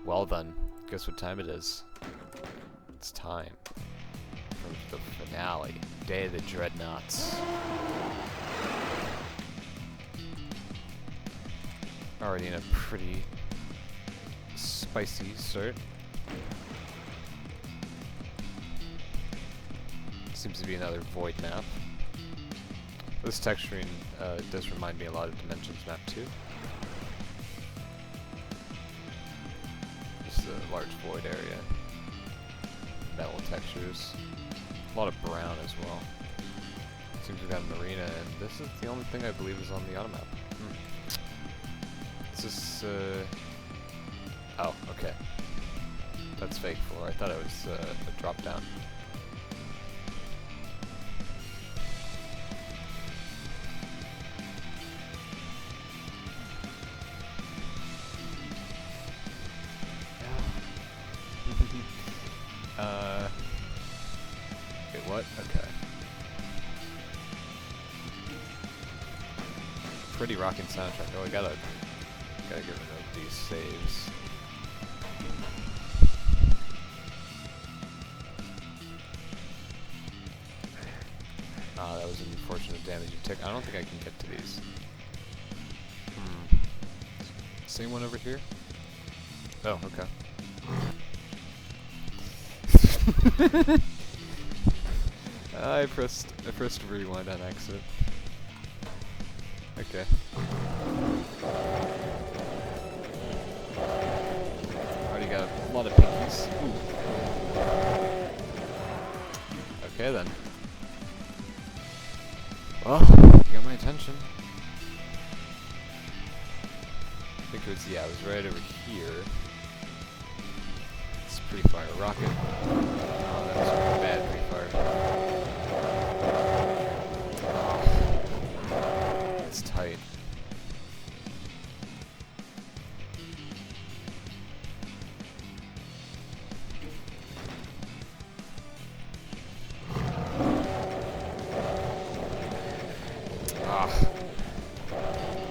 Well then, guess what time it is? It's time for the finale. Day of the Dreadnoughts. Already in a pretty spicy start. Seems to be another void map. This texturing does remind me a lot of Dimensions Map 2. Just a large void area. Metal textures. A lot of brown as well. Seems we've got a marina, and this is the only thing I believe is on the auto map. Is this, oh, okay. That's fake floor. I thought it was a drop down. Wait, what? Okay. Pretty rocking soundtrack. Oh, I gotta get rid of these saves. Ah, that was an unfortunate damage you took. I don't think I can get to these. Same one over here? Oh, okay. I pressed rewind on accident. Okay. Already got a lot of pinkies. Ooh. Okay then. Well, you got my attention. I think it was, yeah, it was right over here. It's pre-fire rocket. Oh, that was a bad pre-fire. Oh, it's tight.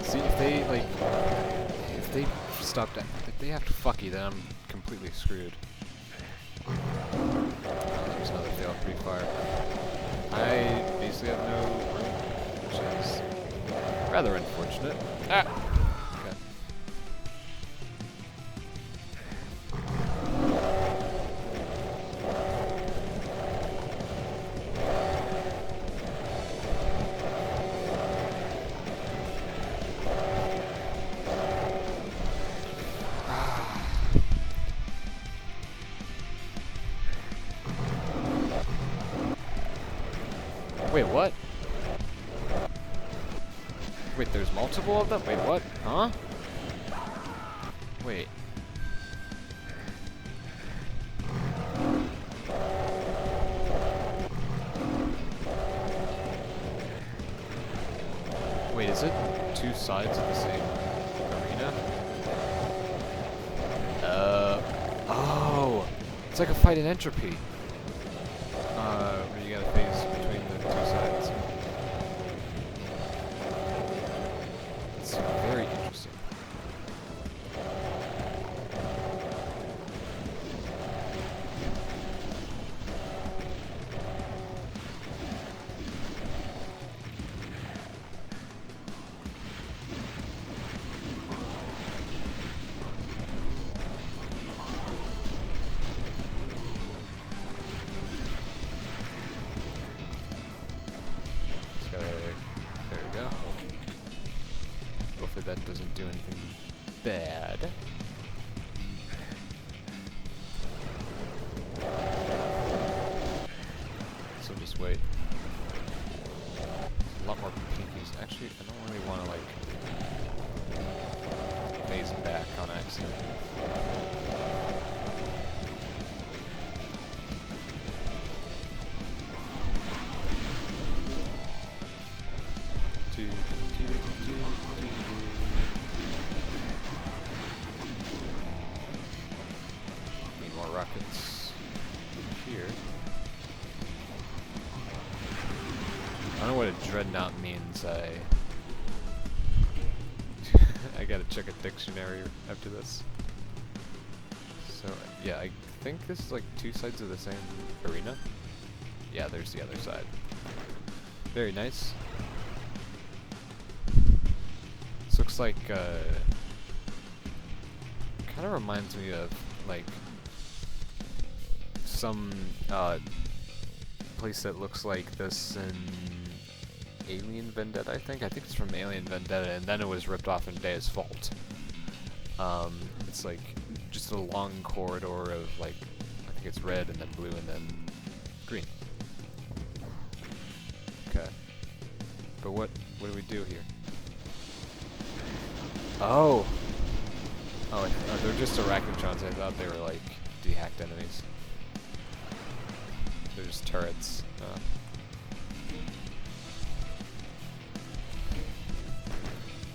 See, if they stop that, if they have to fucky, then I'm completely screwed. There's another failed pre-fire. I basically have no room, which is rather unfortunate. Ah! Okay. Wait, what? Wait, there's multiple of them? Wait, what? Huh? Wait. Wait, is it two sides of the same arena? Oh! It's like a fight in Entropy. Where you gotta phase between the two sides. It's very interesting. There we go. Hopefully that doesn't do anything bad. So just wait. There's a lot more pinkies. Actually, I don't really want to like phase back on accident. Need more rockets here. I don't know what a dreadnought means. I gotta check a dictionary after this. Yeah, I think this is like two sides of the same arena. Yeah, there's the other side. Very nice. This looks like, kind of reminds me of, like, some, place that looks like this in Alien Vendetta, I think. I think it's from Alien Vendetta, and then it was ripped off in Deus Vult. It's like just a long corridor of, like, I think it's red and then blue and then green. Okay. But what do we do here? Oh! Oh, they're just arachnotrons. I thought they were, like, dehacked enemies. They're just turrets.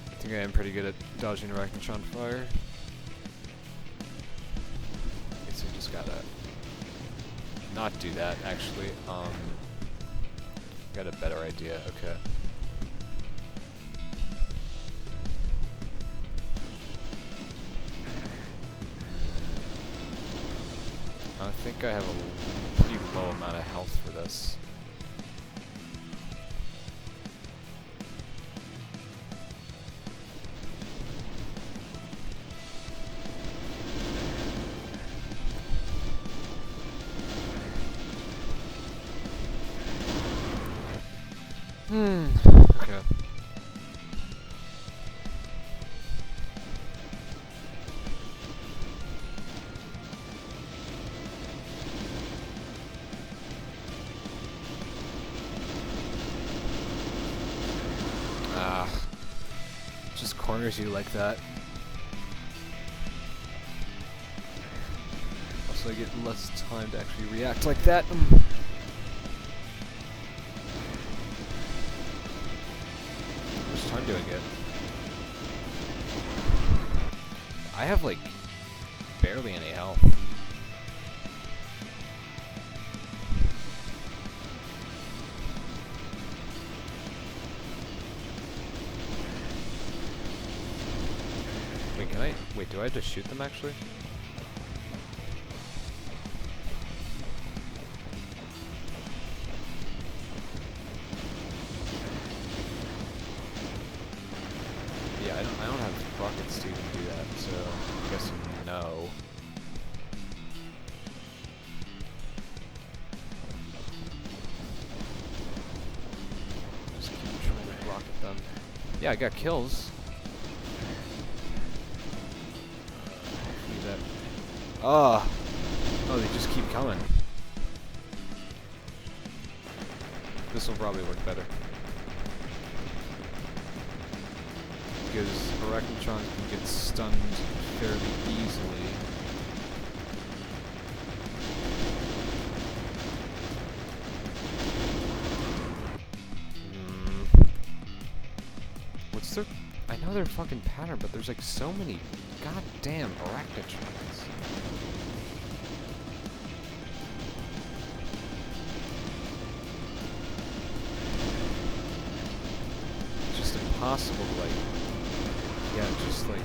I think I am pretty good at dodging arachnotron fire. Okay, so we just gotta not do that, actually. Got a better idea. Okay. I think I have a pretty low amount of health for this. Okay. Just corners you like that. Also, I get less time to actually react like that. I'm doing it. I have like barely any health. Wait, can I? Wait, do I have to shoot them actually? I don't have rockets to even do that, so I'm guessing no. Just keep trying to rocket them. Yeah, I got kills. Oh, they just keep coming. This will probably work better. Because arachnotrons can get stunned fairly easily. What's their... I know their fucking pattern, but there's like so many goddamn arachnotrons. It's just impossible to like... Yeah, just like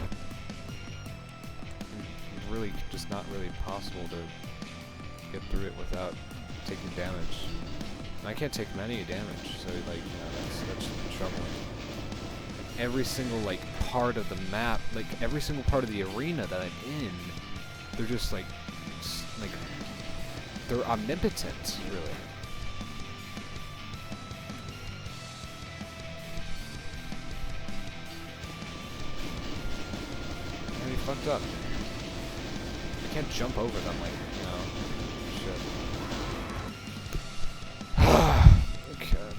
really just not really possible to get through it without taking damage. And I can't take many damage, so like, you know, that's troubling. Like, every single like part of the map, like every single part of the arena that I'm in, they're just like they're omnipotent, really. Fucked up. I can't jump over them, like, you know, shit. Okay.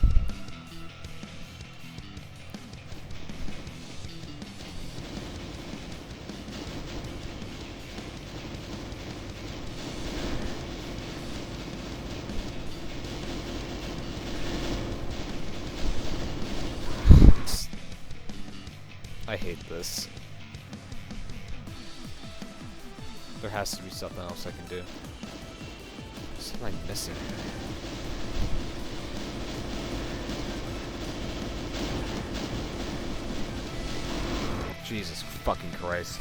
I hate this. There has to be something else I can do. What am I missing? Jesus fucking Christ.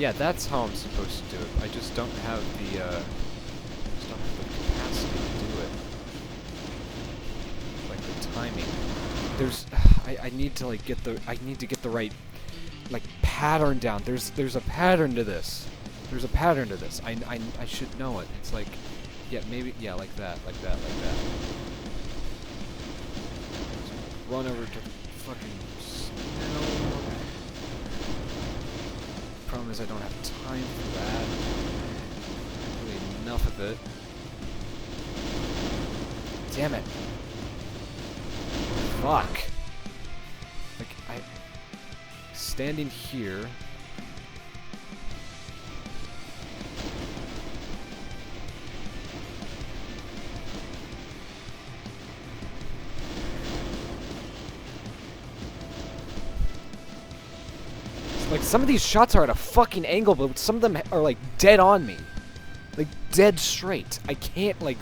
Yeah, that's how I'm supposed to do it. I just don't have the, just don't have the capacity to do it. Like the timing. There's, I need to like get the, I need to get the right, like pattern down. There's a pattern to this. There's a pattern to this. I should know it. It's like, yeah, maybe, yeah, like that, like that, like that. Just run over to the fucking snow. Problem is I don't have time for that. Really enough of it. Damn it. Fuck. Like, standing here. Like, some of these shots are at a fucking angle, but some of them are, like, dead on me. Like, dead straight. I can't, like...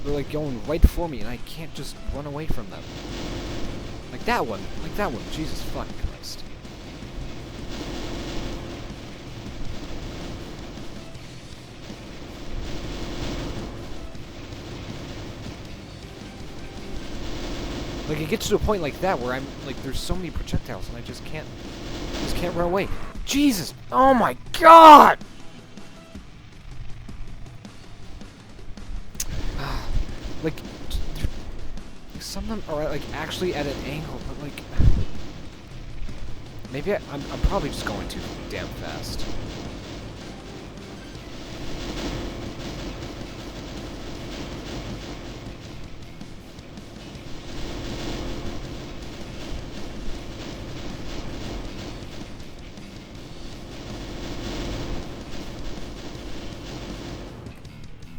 They're, like, going right for me, and I can't just run away from them. Like that one. Like that one. Jesus fucking Christ. Like, it gets to a point like that where I'm, like, there's so many projectiles and I just can't run away. Jesus! Oh my God! Like, some of them are, like, actually at an angle, but, like... Maybe I'm probably just going too damn fast.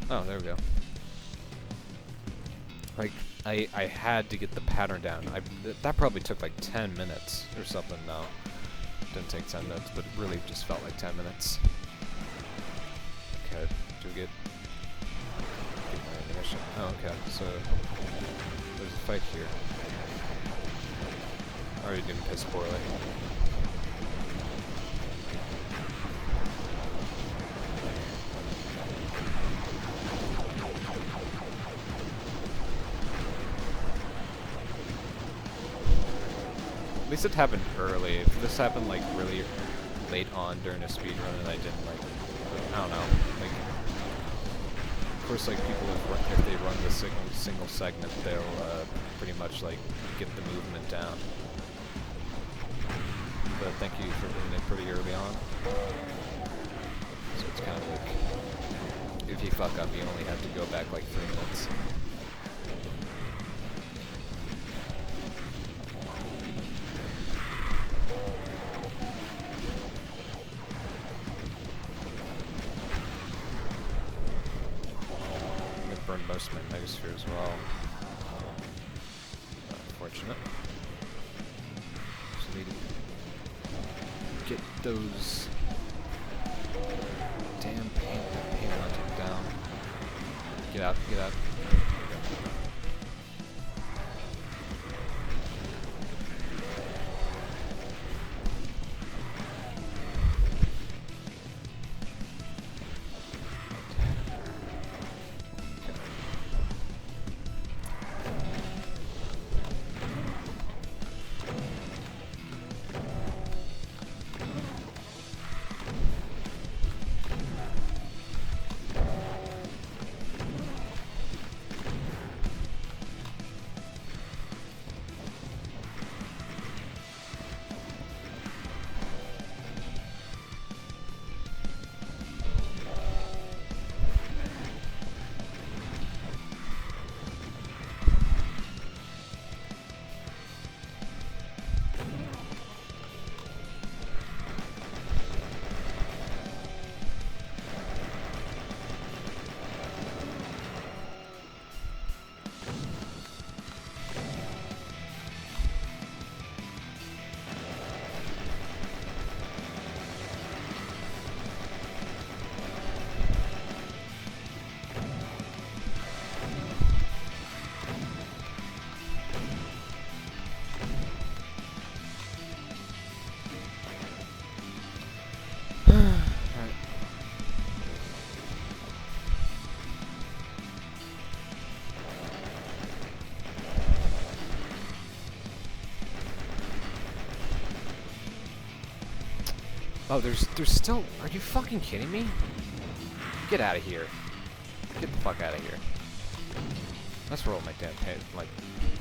Oh, there we go. Like, I had to get the pattern down. That probably took like 10 minutes or something. No, didn't take 10 minutes, but it really just felt like 10 minutes. Okay, do we get my ammunition? Oh, okay, so there's a fight here. Already doing piss poorly. At least it happened early. If this happened like really late on during a speed run and I didn't like, I don't know, like, of course, like, people if they run the single segment, they'll pretty much like get the movement down. But thank you for doing it pretty early on. So it's kind of like, if you fuck up, you only have to go back like 3 minutes. Most of my megasphere as well. Unfortunate. Just need to get those damn paint hunting down. Get out, get out. Oh, there's still... Are you fucking kidding me? Get out of here. Get the fuck out of here. That's where all my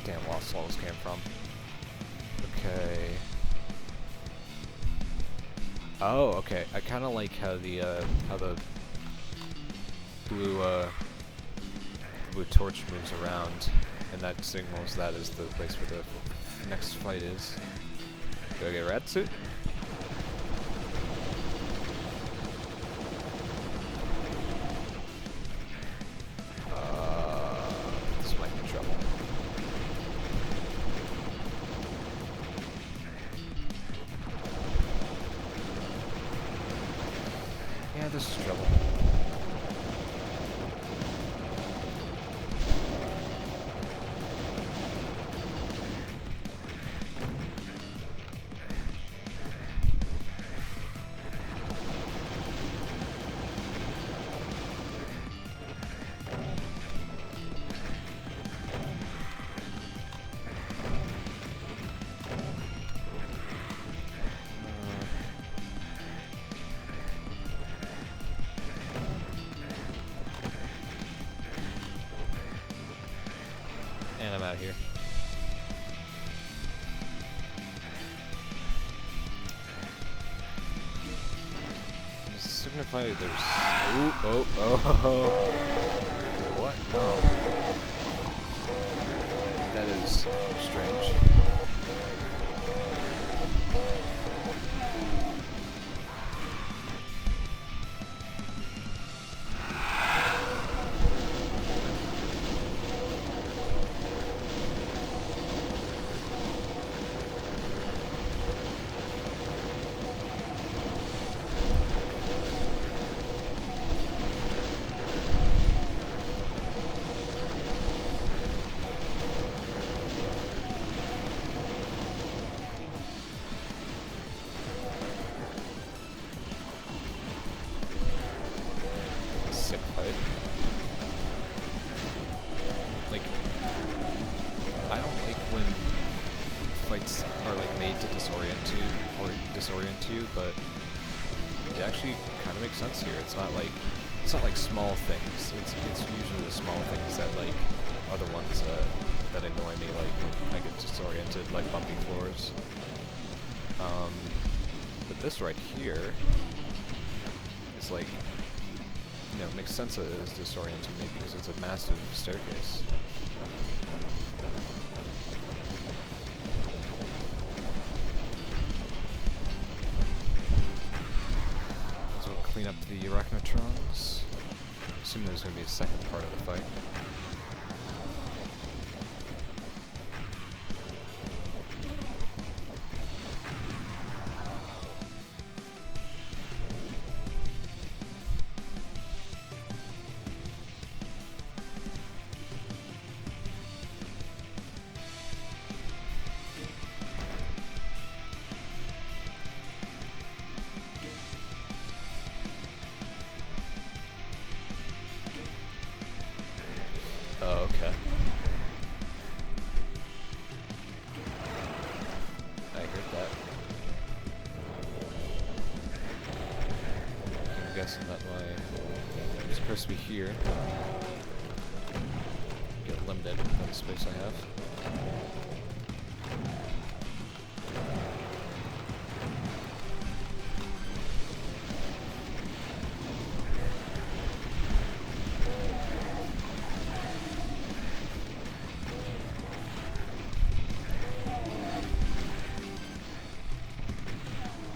damn lost souls came from. Okay. Oh, okay. I kind of like how the blue torch moves around, and that signals that is the place where the next fight is. Go get rat suit. This might be trouble. Yeah, this is trouble. And I'm out of here. Signify there's... Oh. What? Oh. That is strange. Sick fight. Like, I don't like when fights are like made to disorient you, but it actually kind of makes sense here. It's not like small things. It's usually the small things that like are the ones that annoy me. Like I get disoriented, like bumpy floors. But this right here is like, you know, it makes sense that it is disorienting me because it's a massive staircase. So we'll clean up the Arachnotrons. Assuming there's going to be a second part of the fight. Oh, okay. I heard that. I'm guessing that I'm supposed to be here. Get limited by the space I have.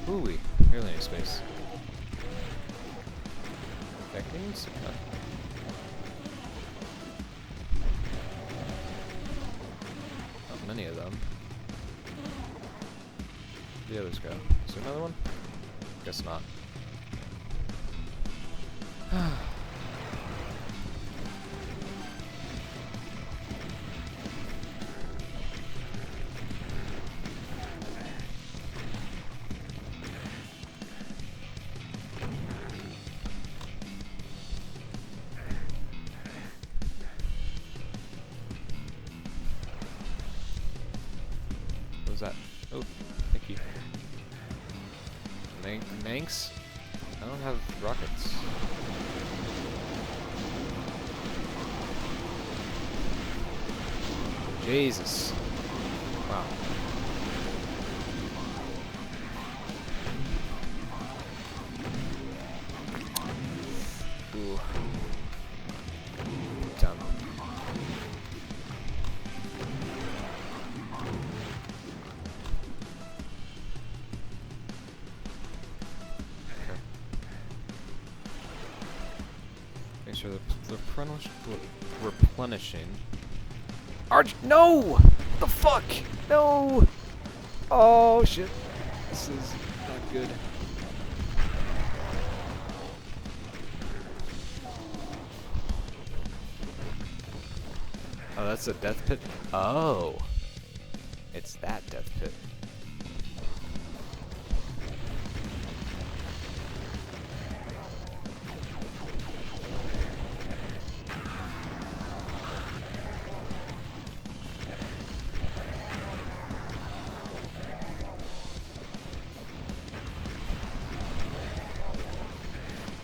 Ooh-wee, barely any space. Vectings? No. Not many of them. Where'd the others go? Is there another one? Guess not. What was that? Oh, thank you. Manx? I don't have rockets. Jesus. Wow. Ooh. Done. Make sure the replenishing. Arch! No! What the fuck? No! Oh shit. This is not good. Oh, that's a death pit? Oh. It's that death pit.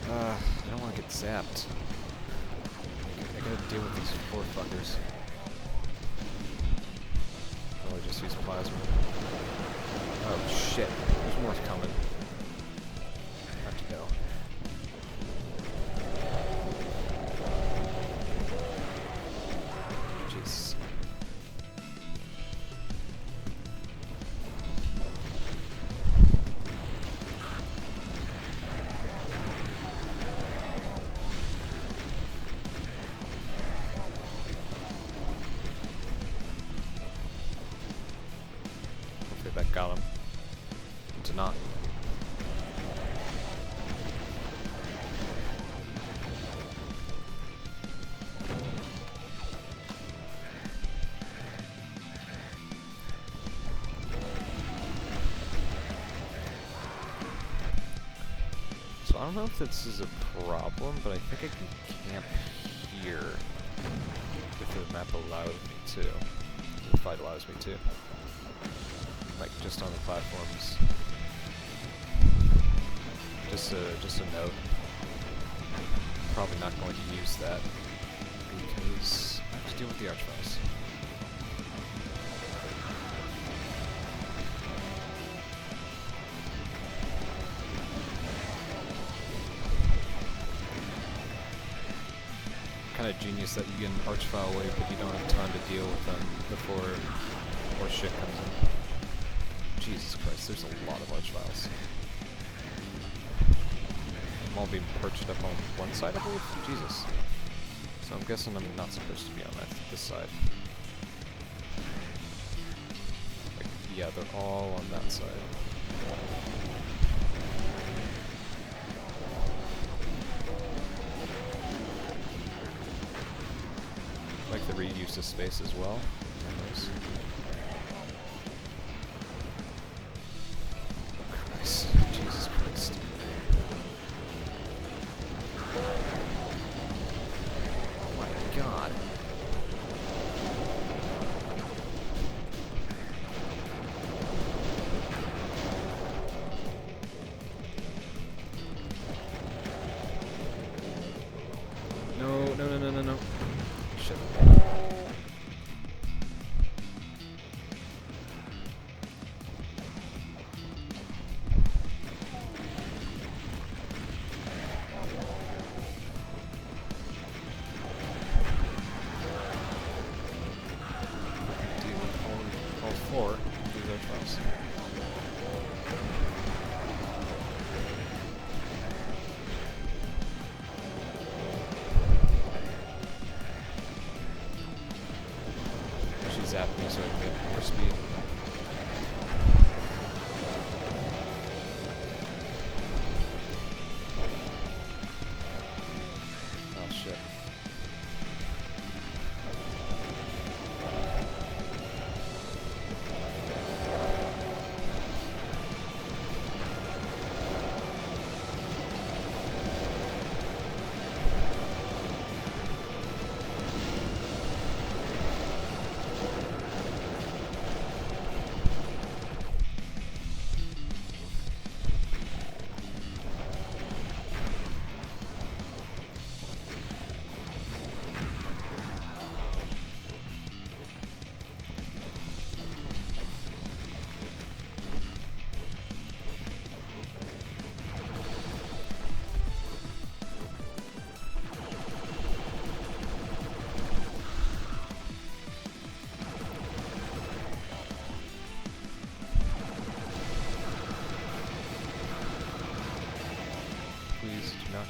I don't want to get zapped. I gotta deal with these four fuckers. Oh, I just use plasma. Oh shit, there's more coming. I have to go. Jeez. That got him. To not. So I don't know if this is a problem, but I think I can camp here if the map allows me to. If the fight allows me to. Like just on the platforms. Just a note. Probably not going to use that because I have to deal with the archviles. Kind of genius that you get an archvile wave, but you don't have time to deal with them before more shit comes in. Jesus Christ, there's a lot of archviles. I'm all being perched up on one side, I believe? Jesus. So I'm guessing I'm not supposed to be on this side. Like, yeah, they're all on that side. Like the reuse of space as well. Nice. Jesus Christ. Oh my god. No. Shit. Or these are trials. She zapped me so I can get more speed. Oh shit.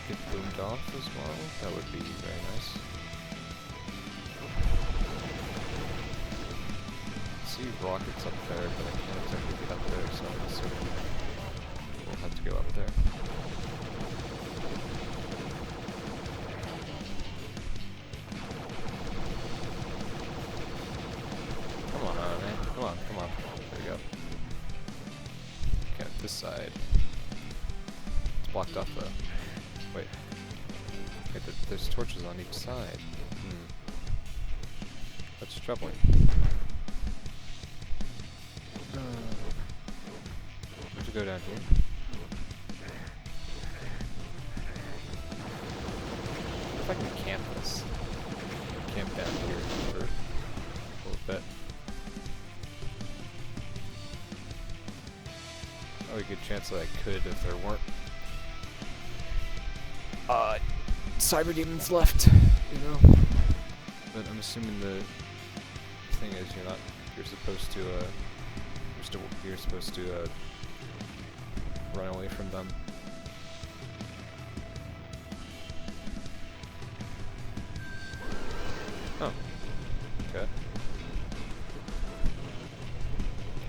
get boomed off as well. That would be very nice. I see rockets up there, but I can't exactly get up there, so I'm assuming we'll have to go up there. Come on, man. Come on, come on. There we go. Okay, this side. It's blocked off though. Wait. Wait, there's torches on each side. That's troubling. Have to go down here. If I can camp this. Camp down here for a little bit. Oh, a good chance that I could if there weren't cyber demons left, you know. But I'm assuming the thing is you're supposed to run away from them. Oh. Okay.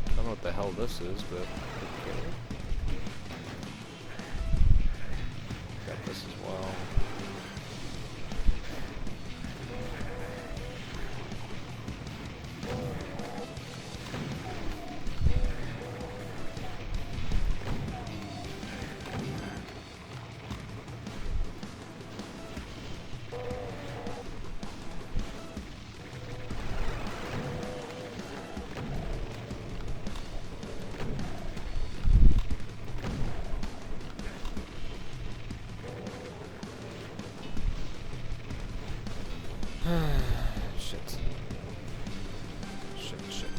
I don't know what the hell this is, but okay. Got this as well. Shit.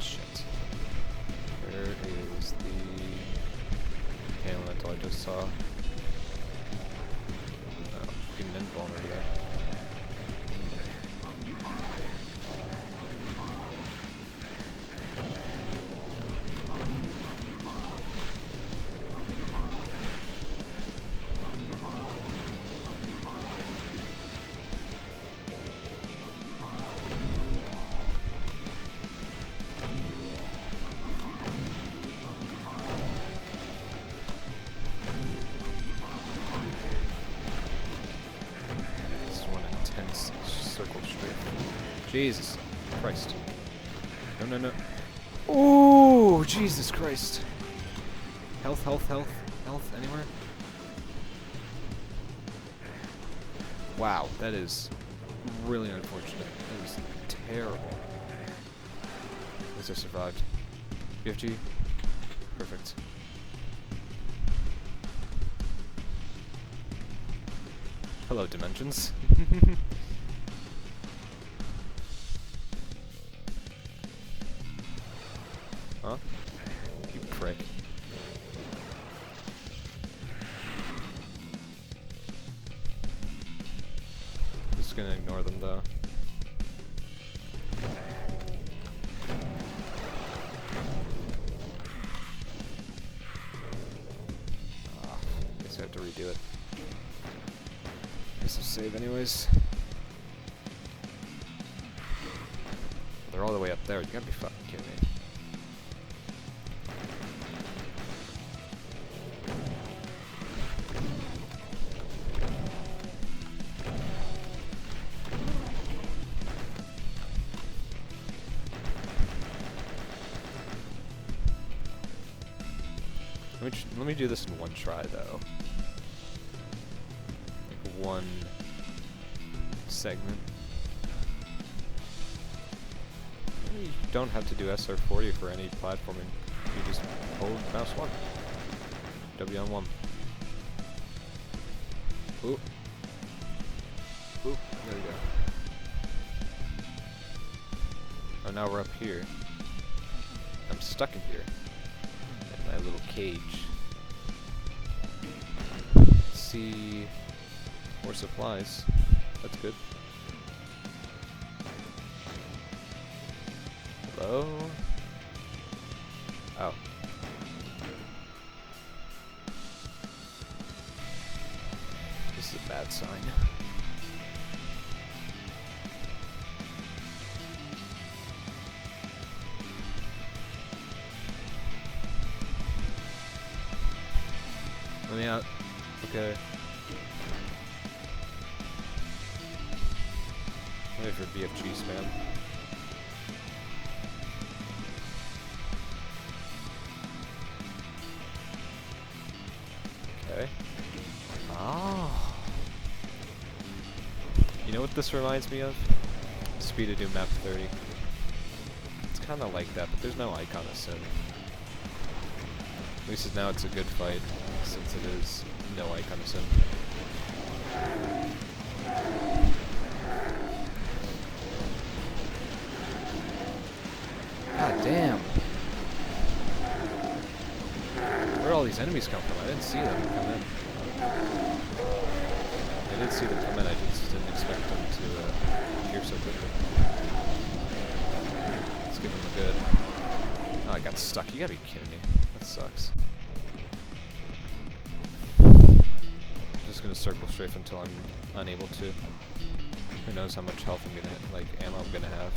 Shit. Where is the elemental I just saw? Oh, getting invulnerable there. Circle straight. Jesus Christ. No. Ooh, Jesus Christ. Health, anywhere? Wow, that is really unfortunate. That was terrible. At least I survived. BFG. Perfect. Hello, dimensions. Huh? You prick. Just gonna ignore them though. Guess I have to redo it. Guess I'll save anyways. They're all the way up there. You gotta be fucking kidding me. Let me do this in one try, though. Like one segment. You don't have to do SR40 for any platforming. You just hold mouse 1. W on 1. Oop. Oop. There we go. Oh, now we're up here. I'm stuck in here. In my little cage. See more supplies. That's good. Hello? Oh. This is a bad sign. Let me out. Okay. Ready for BFG spam. Okay. Oh. You know what this reminds me of? Speed of Doom MAP08. It's kind of like that, but there's no icon of Sin. At least now it's a good fight, since it is no icon of Sin. God damn. Where all these enemies come from? I didn't see them come in. I did see them come in, I just didn't expect them to appear so quickly. Let's give them a good... Oh, I got stuck. You gotta be kidding me. That sucks. I'm just gonna circle strafe until I'm unable to. Who knows how much health I'm gonna, like, ammo I'm gonna have.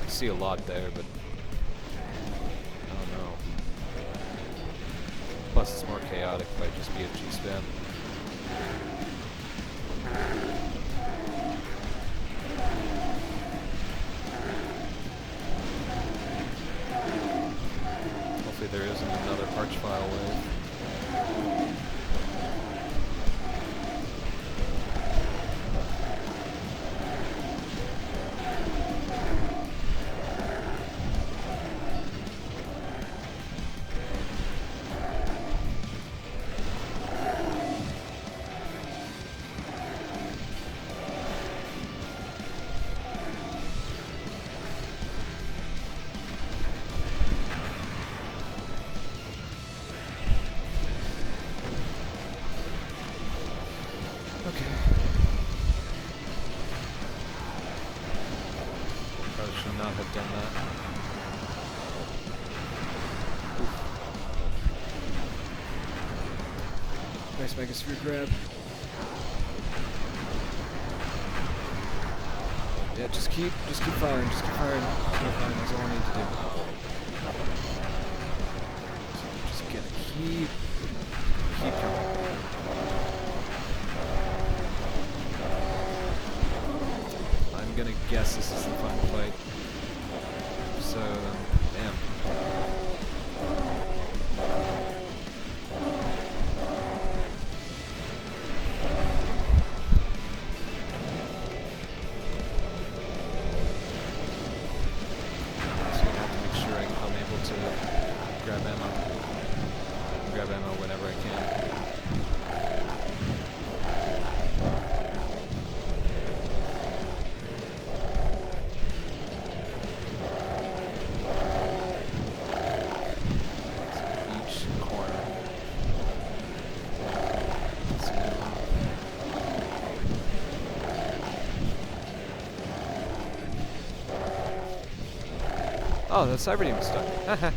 I see a lot there, but I don't know. Plus, it's more chaotic if I just BFG spam. Hopefully there isn't another Archvile wave. Okay. Probably should not have done that. Oof. Nice Megasphere grab. Yeah, just keep firing, just keep firing. That's all I need to do. So I'm just gonna keep coming. I'm gonna guess this is the final fight. So, damn. So I have to make sure I'm able to grab ammo whenever I can. Oh, that cyber demon stuck. Haha.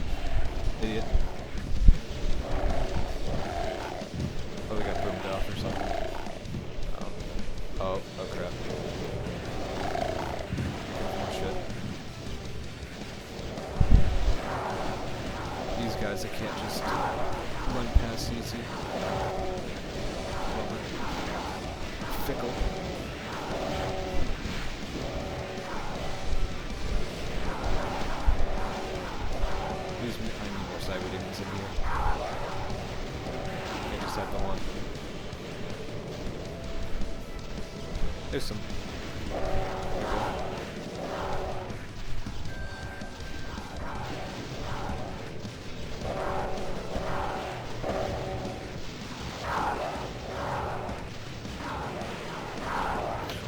Idiot. Oh, we got boomed off or something. Oh, oh crap. Oh shit. These guys, I can't just run past easy. Fickle. I need more cyber demons in here. I just have the one. There's some.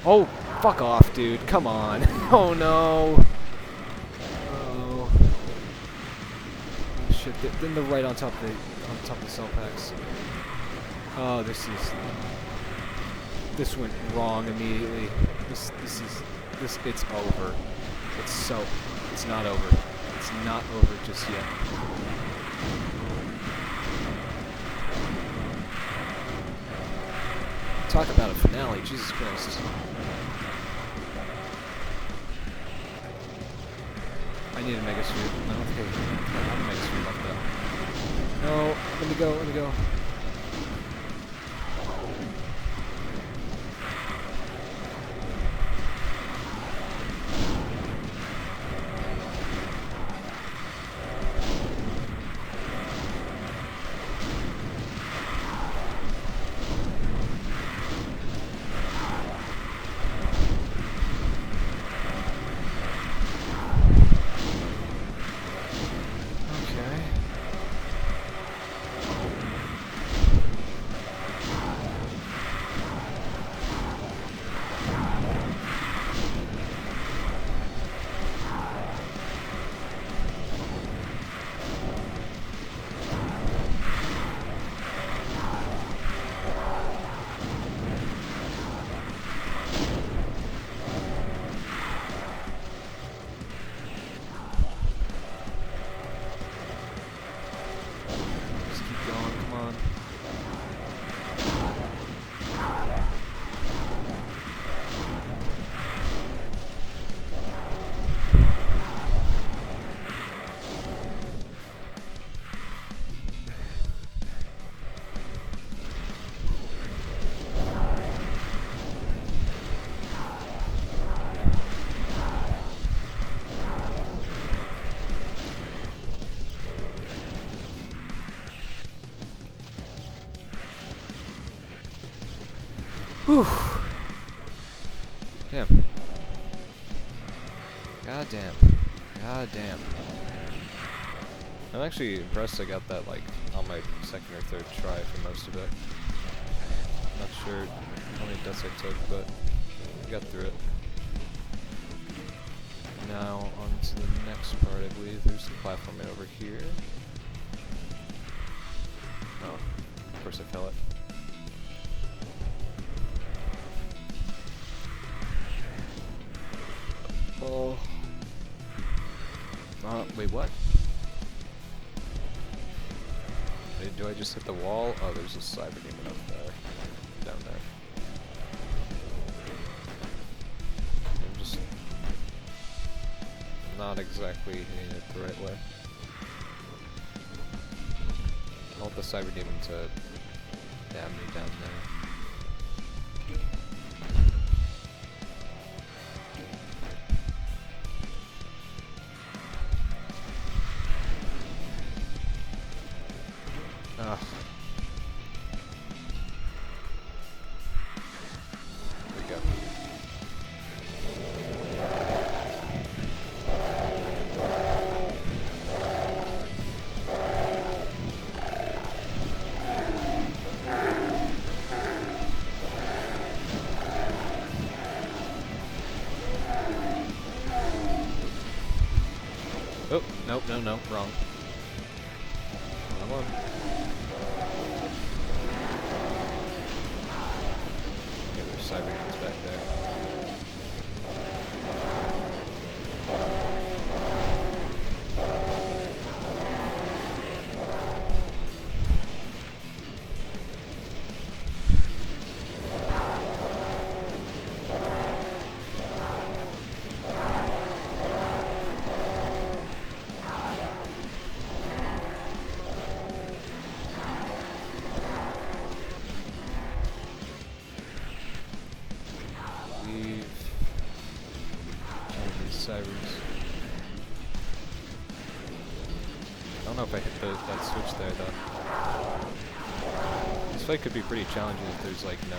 Oh, fuck off, dude. Come on. Oh no. Shit, then they're right on top of the cell packs. Oh, this went wrong immediately. It's over. It's not over. It's not over just yet. Talk about a finale, Jesus Christ. I need a Mega Sweep. I don't think I have a Mega Sweep like that. No, let me go, let me go. Whew. Damn. God damn. God damn. I'm actually impressed I got that, like, on my second or third try for most of it. Not sure how many deaths I took, but I got through it. Now, on to the next part, I believe. There's some platforming over here. Oh, of course I fell it. Oh. Wait, what? Wait, do I just hit the wall? Oh, there's a cyber demon up there. Down there. I'm just not exactly hitting it the right way. I want the cyber demon to dab me down there. Ugh. There we go. Oh, nope, no, wrong. Come on. Cyber demons back there. Cybers. I don't know if I hit that switch there though. This fight could be pretty challenging if there's like no,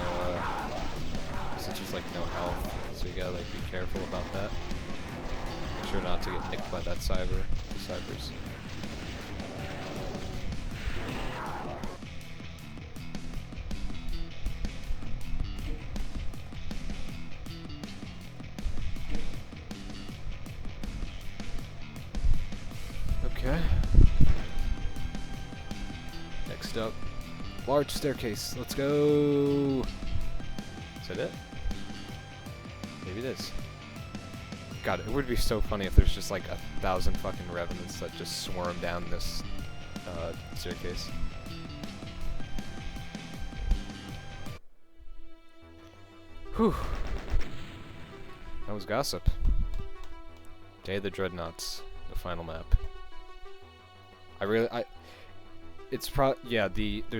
since there's like no health, so you gotta like be careful about that. Make sure not to get nicked by that cybers. Okay. Next up, large staircase. Let's go. Is that it? Maybe it is. God, it would be so funny if there's just like 1,000 fucking revenants that just swarm down this staircase. Whew. That was gossip. Day of the Dreadnoughts, the final map. There's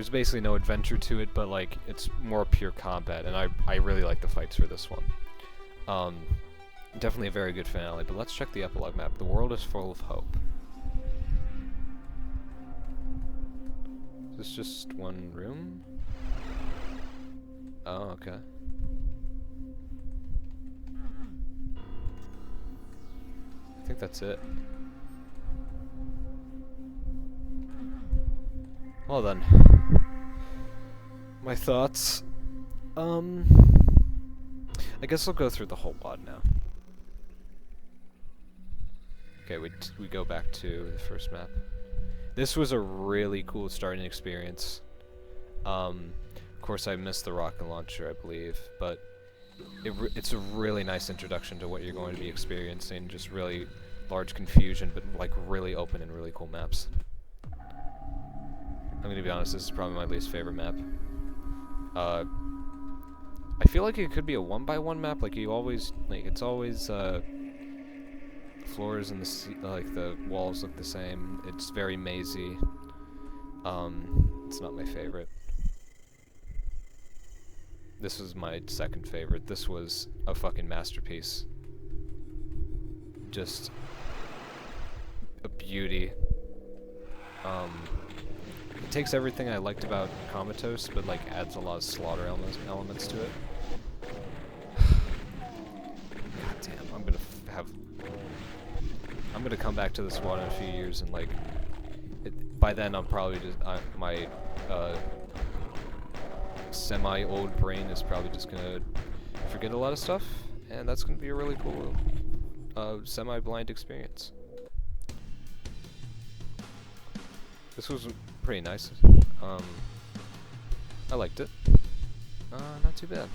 basically no adventure to it, but like, it's more pure combat, and I really like the fights for this one. Definitely a very good finale, but let's check the epilogue map. The world is full of hope. Is this just one room? Oh, okay. I think that's it. Well then. My thoughts. I guess I'll go through the whole WAD now. Okay, we go back to the first map. This was a really cool starting experience. Of course I missed the rocket launcher, I believe, but it's a really nice introduction to what you're going to be experiencing. Just really large confusion, but like really open and really cool maps. I'm gonna be honest, this is probably my least favorite map. I feel like it could be a 1x1 map, like you always, like it's always, the floors and the walls look the same. It's very mazy. It's not my favorite. This was my second favorite. This was a fucking masterpiece. Just a beauty. It takes everything I liked about Comatose, but like adds a lot of slaughter elements to it. God damn, I'm gonna come back to this one in a few years, and like, by then I'm probably just my semi-old brain is probably just gonna forget a lot of stuff, and that's gonna be a really cool semi-blind experience. This was pretty nice. I liked it. Not too bad.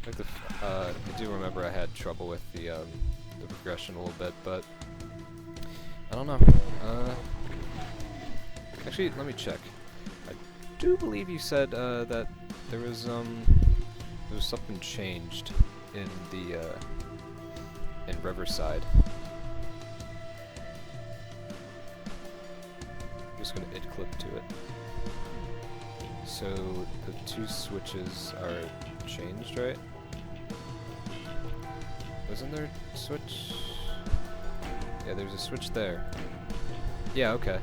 Like I do remember I had trouble with the progression a little bit, but I don't know. Actually, let me check. I do believe you said that there was something changed in the in Riverside. I'm just gonna id clip to it. So the two switches are changed, right? Wasn't there a switch? Yeah, there's a switch there. Yeah, okay.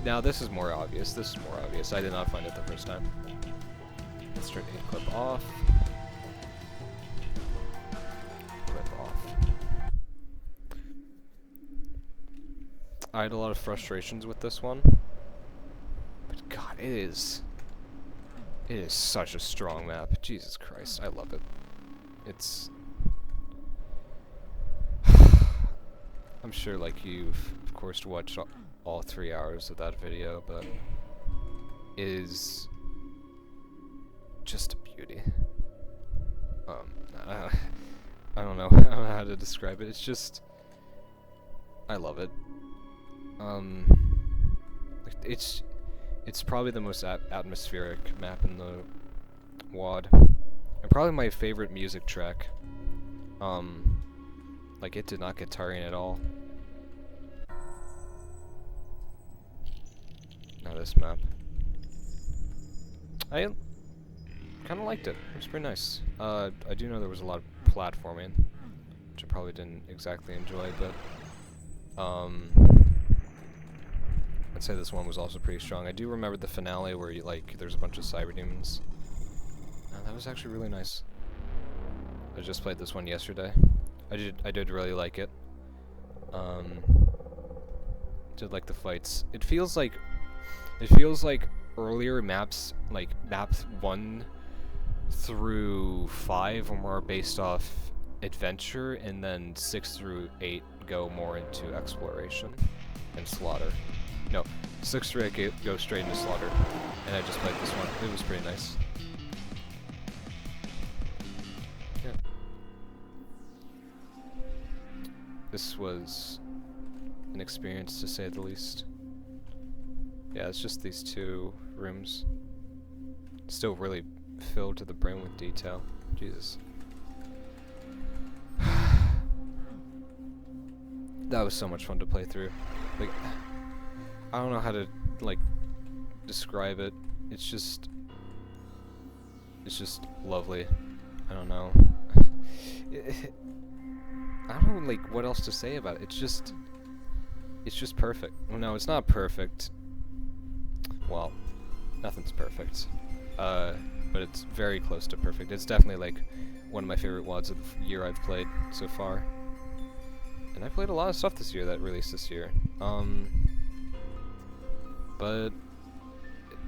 Now this is more obvious. This is more obvious. I did not find it the first time. Let's turn id clip off. Clip off. I had a lot of frustrations with this one. But God, it is such a strong map. Jesus Christ, I love it. It's... I'm sure, like, you've, of course, watched all 3 hours of that video, but it is just a beauty. I don't know how to describe it. It's just... I love it. It's probably the most atmospheric map in the WAD, and probably my favorite music track. Like, it did not get tiring at all. Now this map, I kind of liked it. It was pretty nice. I do know there was a lot of platforming, which I probably didn't exactly enjoy, but I'd say this one was also pretty strong. I do remember the finale where there's a bunch of cyber demons. That was actually really nice. I just played this one yesterday. I did really like it. Did like the fights. It feels like earlier maps, like maps 1 through 5 are more based off adventure, and then 6 through 8 go more into exploration and slaughter. No, 6 through 8 go straight into slaughter, and I just played this one. It was pretty nice. Yeah. This was an experience, to say the least. Yeah, it's just these 2 rooms. Still really filled to the brim with detail. Jesus. That was so much fun to play through. Like, I don't know how to, like, describe it. It's just lovely. I don't know. I don't know, like, what else to say about it. It's just perfect. Well, no, it's not perfect. Well, nothing's perfect. But it's very close to perfect. It's definitely, like, one of my favorite WODs of the year I've played so far. And I played a lot of stuff this year that released this year. But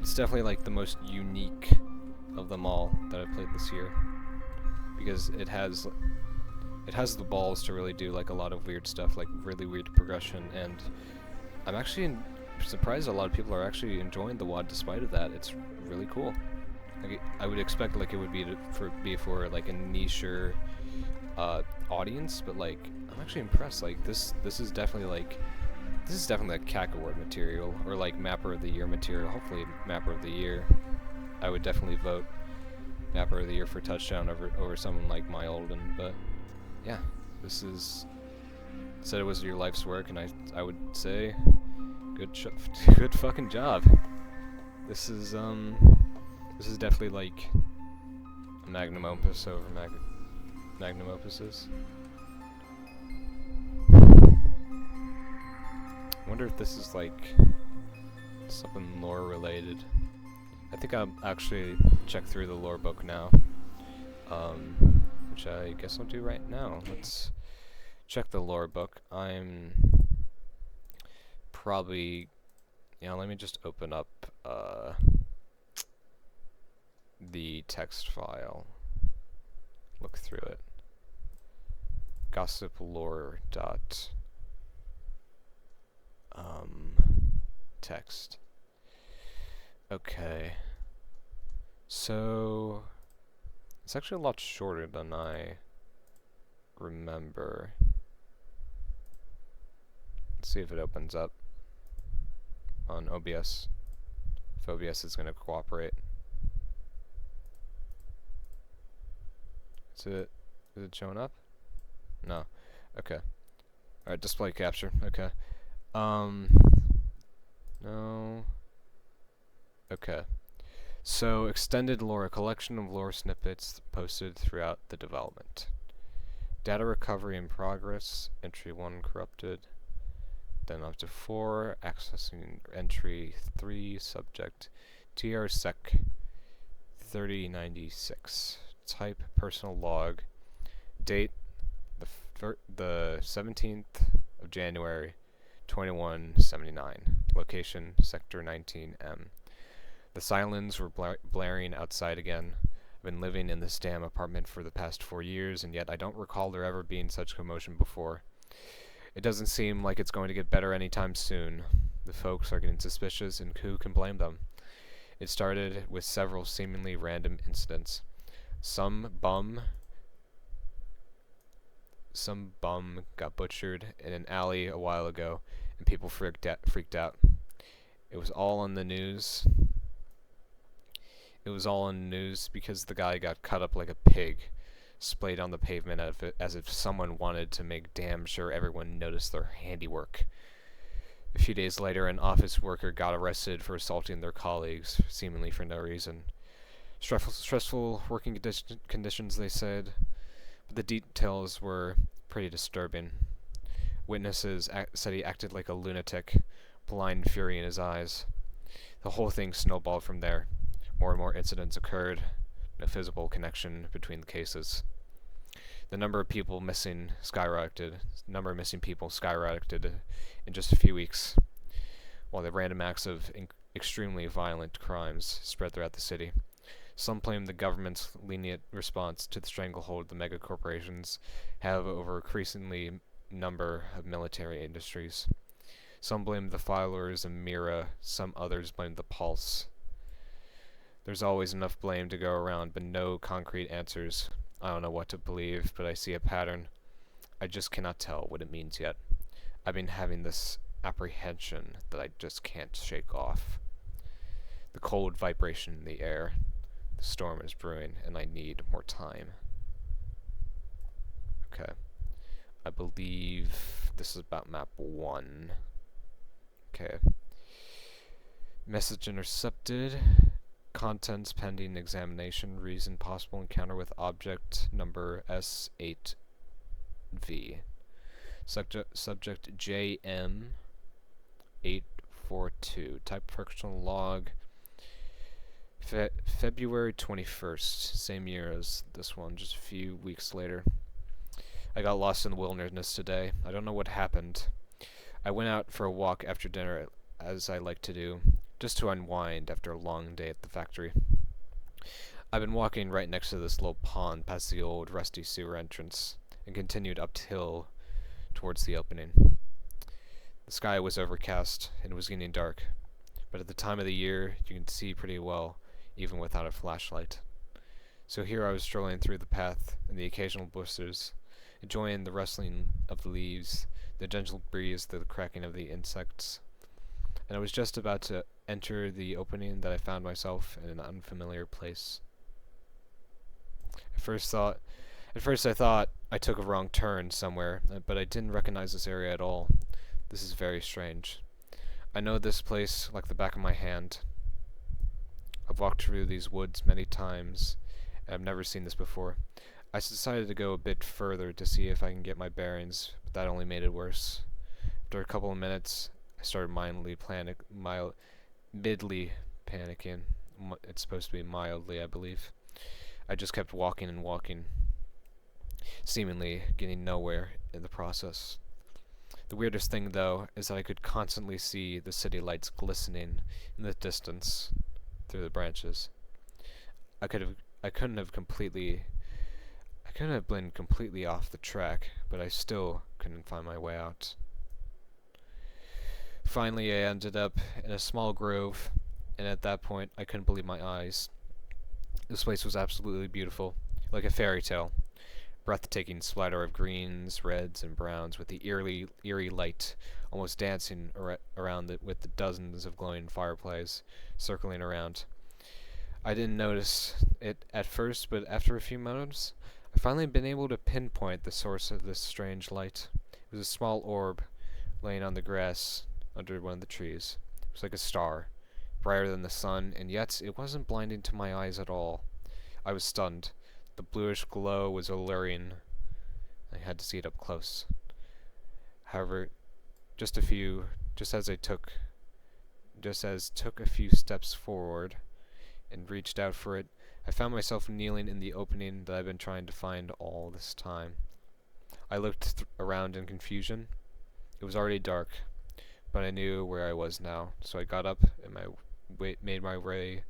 it's definitely, like, the most unique of them all that I've played this year. Because it has the balls to really do, like, a lot of weird stuff, like really weird progression, and I'm actually surprised a lot of people are actually enjoying the WOD despite of that. It's really cool. Like, I would expect, like, it would be for like a niche audience, but, like, I'm actually impressed. Like, this is definitely like CAC award material, or like Mapper of the Year material. Hopefully Mapper of the Year. I would definitely vote Mapper of the Year for Touchdown over someone like Myolden, but yeah, this is, said it was your life's work, and I would say good fucking job. This is definitely like a magnum opus over magnum opuses. I wonder if this is like something lore related. I think I'll actually check through the lore book now, which I guess I'll do right now. Let's check the lore book. I'm probably, let me just open up the text file, look through it. Gossip lore dot text. Okay, so it's actually a lot shorter than I remember. Let's see if it opens up on OBS, if OBS is going to cooperate. Is it showing up? No. Okay. Alright, display capture. Okay. No. Okay. So, extended lore, a collection of lore snippets posted throughout the development. Data recovery in progress, entry 1 corrupted, then up to 4, accessing entry 3, subject TRSEC 3096, type personal log, date the 17th of January 2179, location sector 19M. The sirens were blaring outside again. I've been living in this damn apartment for the past 4 years, and yet I don't recall there ever being such commotion before. It doesn't seem like it's going to get better anytime soon. The folks are getting suspicious, and who can blame them? It started with several seemingly random incidents. Some bum got butchered in an alley a while ago, and people freaked out. It was all on the news. It was all on the news because the guy got cut up like a pig, splayed on the pavement as if someone wanted to make damn sure everyone noticed their handiwork. A few days later, an office worker got arrested for assaulting their colleagues, seemingly for no reason. Stressful working conditions, they said, but the details were pretty disturbing. Witnesses said he acted like a lunatic, blind fury in his eyes. The whole thing snowballed from there. More and more incidents occurred, no visible connection between the cases. The number of people missing skyrocketed. In just a few weeks, while the random acts of extremely violent crimes spread throughout the city. Some blame the government's lenient response to the stranglehold the mega corporations have over increasingly number of military industries. Some blame the filers and Mira, some others blame the Pulse. There's always enough blame to go around, but no concrete answers. I don't know what to believe, but I see a pattern. I just cannot tell what it means yet. I've been having this apprehension that I just can't shake off. The cold vibration in the air. The storm is brewing, and I need more time. Okay. I believe this is about map 1. Okay. Message intercepted. Contents pending examination. Reason possible encounter with object number S8V. Subject JM842. Type personal log. February 21st. Same year as this one, just a few weeks later. I got lost in the wilderness today. I don't know what happened. I went out for a walk after dinner, as I like to do, just to unwind after a long day at the factory. I've been walking right next to this little pond past the old rusty sewer entrance, and continued uphill towards the opening. The sky was overcast, and it was getting dark, but at the time of the year, you can see pretty well, even without a flashlight. So here I was strolling through the path, in the occasional bushes, enjoying the rustling of the leaves, the gentle breeze, the cracking of the insects. And I was just about to enter the opening that I found myself in an unfamiliar place. At first I thought I took a wrong turn somewhere, but I didn't recognize this area at all. This is very strange. I know this place like the back of my hand. I've walked through these woods many times, and I've never seen this before. I decided to go a bit further to see if I can get my bearings, but that only made it worse. After a couple of minutes, I started midly panicking. It's supposed to be mildly, I believe. I just kept walking and walking, seemingly getting nowhere in the process. The weirdest thing, though, is that I could constantly see the city lights glistening in the distance through the branches. I couldn't have been completely off the track, but I still couldn't find my way out. Finally, I ended up in a small grove, and at that point, I couldn't believe my eyes. This place was absolutely beautiful, like a fairy tale. Breathtaking splatter of greens, reds, and browns, with the eerie light almost dancing around it with the dozens of glowing fireflies circling around. I didn't notice it at first, but after a few moments, I finally been able to pinpoint the source of this strange light. It was a small orb laying on the grass under one of the trees. It was like a star, brighter than the sun, and yet it wasn't blinding to my eyes at all. I was stunned. The bluish glow was alluring. I had to see it up close. However, just as took a few steps forward and reached out for it, I found myself kneeling in the opening that I've been trying to find all this time. I looked around in confusion. It was already dark, but I knew where I was now, so I got up and made my way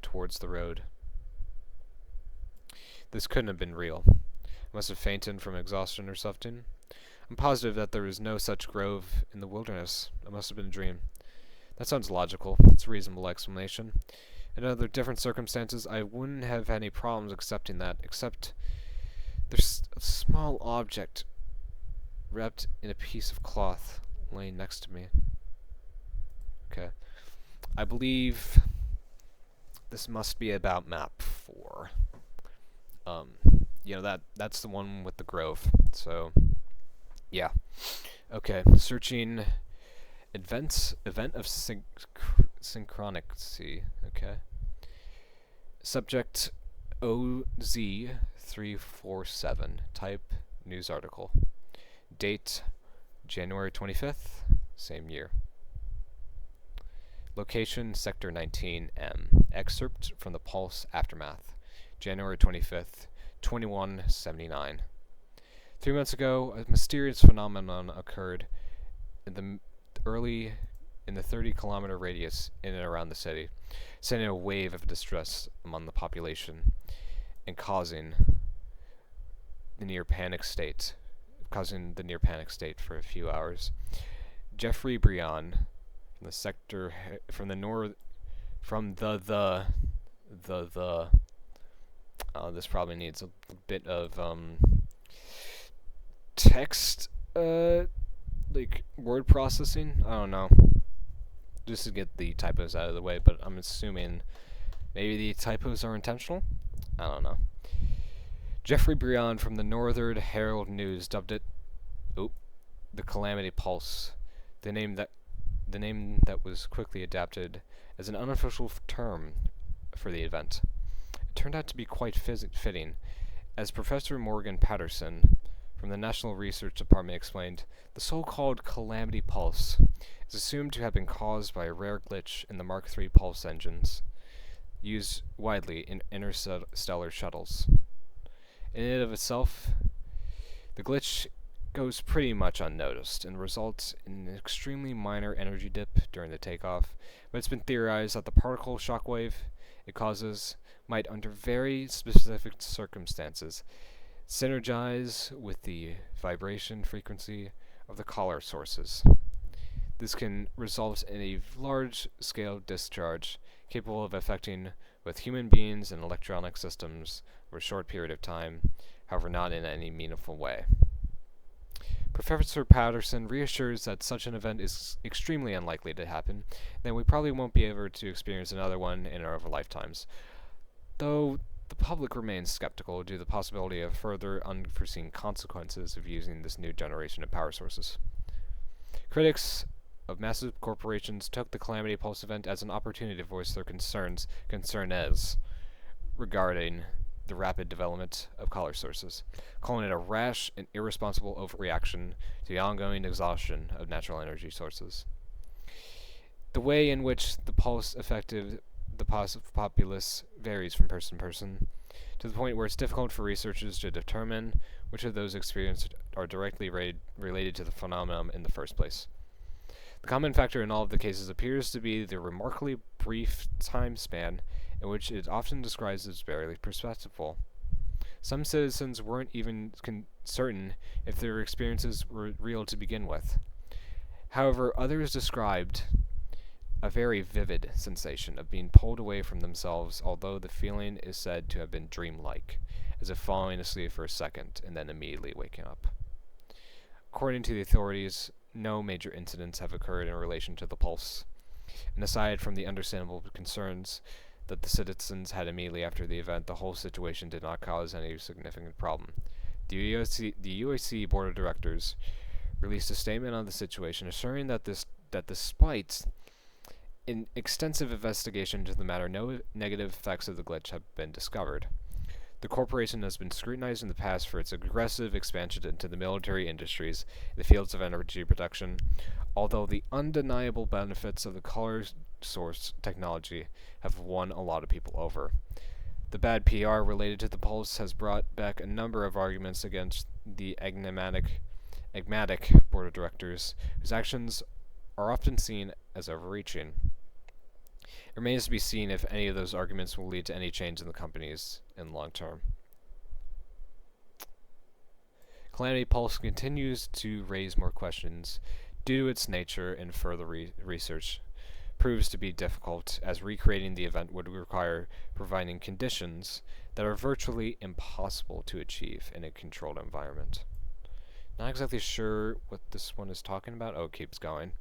towards the road. This couldn't have been real. I must have fainted from exhaustion or something. I'm positive that there was no such grove in the wilderness. It must have been a dream. That sounds logical. It's a reasonable explanation. In other different circumstances, I wouldn't have any problems accepting that, except there's a small object wrapped in a piece of cloth laying next to me. Okay. I believe this must be about map 4. That's the one with the grove. So, yeah. Okay, searching event of synchronicity. Okay. Subject OZ347. Type news article. Date January 25th, same year. Location Sector 19M. Excerpt from the Pulse Aftermath. January 25th, 2179. 3 months ago, a mysterious phenomenon occurred in the 30-kilometer radius in and around the city, sending a wave of distress among the population and causing the near panic state for a few hours. Jeffrey Brion, from the sector from the north, from the this probably needs a bit of text like word processing. I don't know, just to get the typos out of the way, but I'm assuming Maybe the typos are intentional? I don't know. Jeffrey Briand from the Northern Herald News dubbed it, the Calamity Pulse, the name that was quickly adapted as an unofficial term for the event. It turned out to be quite fitting, as Professor Morgan Patterson from the National Research Department explained. The so-called Calamity Pulse is assumed to have been caused by a rare glitch in the Mark III pulse engines, used widely in interstellar shuttles. In and of itself, the glitch goes pretty much unnoticed and results in an extremely minor energy dip during the takeoff, but it's been theorized that the particle shockwave it causes might, under very specific circumstances, synergize with the vibration frequency of the collar sources. This can result in a large-scale discharge capable of affecting both human beings and electronic systems for a short period of time, however not in any meaningful way. Professor Patterson reassures that such an event is extremely unlikely to happen, and that we probably won't be able to experience another one in our lifetimes, though the public remains skeptical due to the possibility of further unforeseen consequences of using this new generation of power sources. Critics of massive corporations took the Calamity Pulse event as an opportunity to voice their concerns regarding the rapid development of collar sources, calling it a rash and irresponsible overreaction to the ongoing exhaustion of natural energy sources. The way in which the pulse affected the populace varies from person to person, to the point where it's difficult for researchers to determine which of those experienced are directly related to the phenomenon in the first place. The common factor in all of the cases appears to be the remarkably brief time span in which it is often described as barely perceptible. Some citizens weren't even certain if their experiences were real to begin with. However, others described a very vivid sensation of being pulled away from themselves, although the feeling is said to have been dreamlike, as if falling asleep for a second and then immediately waking up. According to the authorities, no major incidents have occurred in relation to the pulse, and aside from the understandable concerns that the citizens had immediately after the event, the whole situation did not cause any significant problem. The UAC Board of Directors released a statement on the situation, assuring that despite an extensive investigation into the matter, no negative effects of the glitch have been discovered. The corporation has been scrutinized in the past for its aggressive expansion into the military industries in the fields of energy production, although the undeniable benefits of the color source technology have won a lot of people over. The bad PR related to the pulse has brought back a number of arguments against the enigmatic board of directors, whose actions are often seen as overreaching. It remains to be seen if any of those arguments will lead to any change in the companies in the long term. Calamity Pulse continues to raise more questions due to its nature, and further research proves to be difficult, as recreating the event would require providing conditions that are virtually impossible to achieve in a controlled environment. Not exactly sure what this one is talking about. Oh, it keeps going.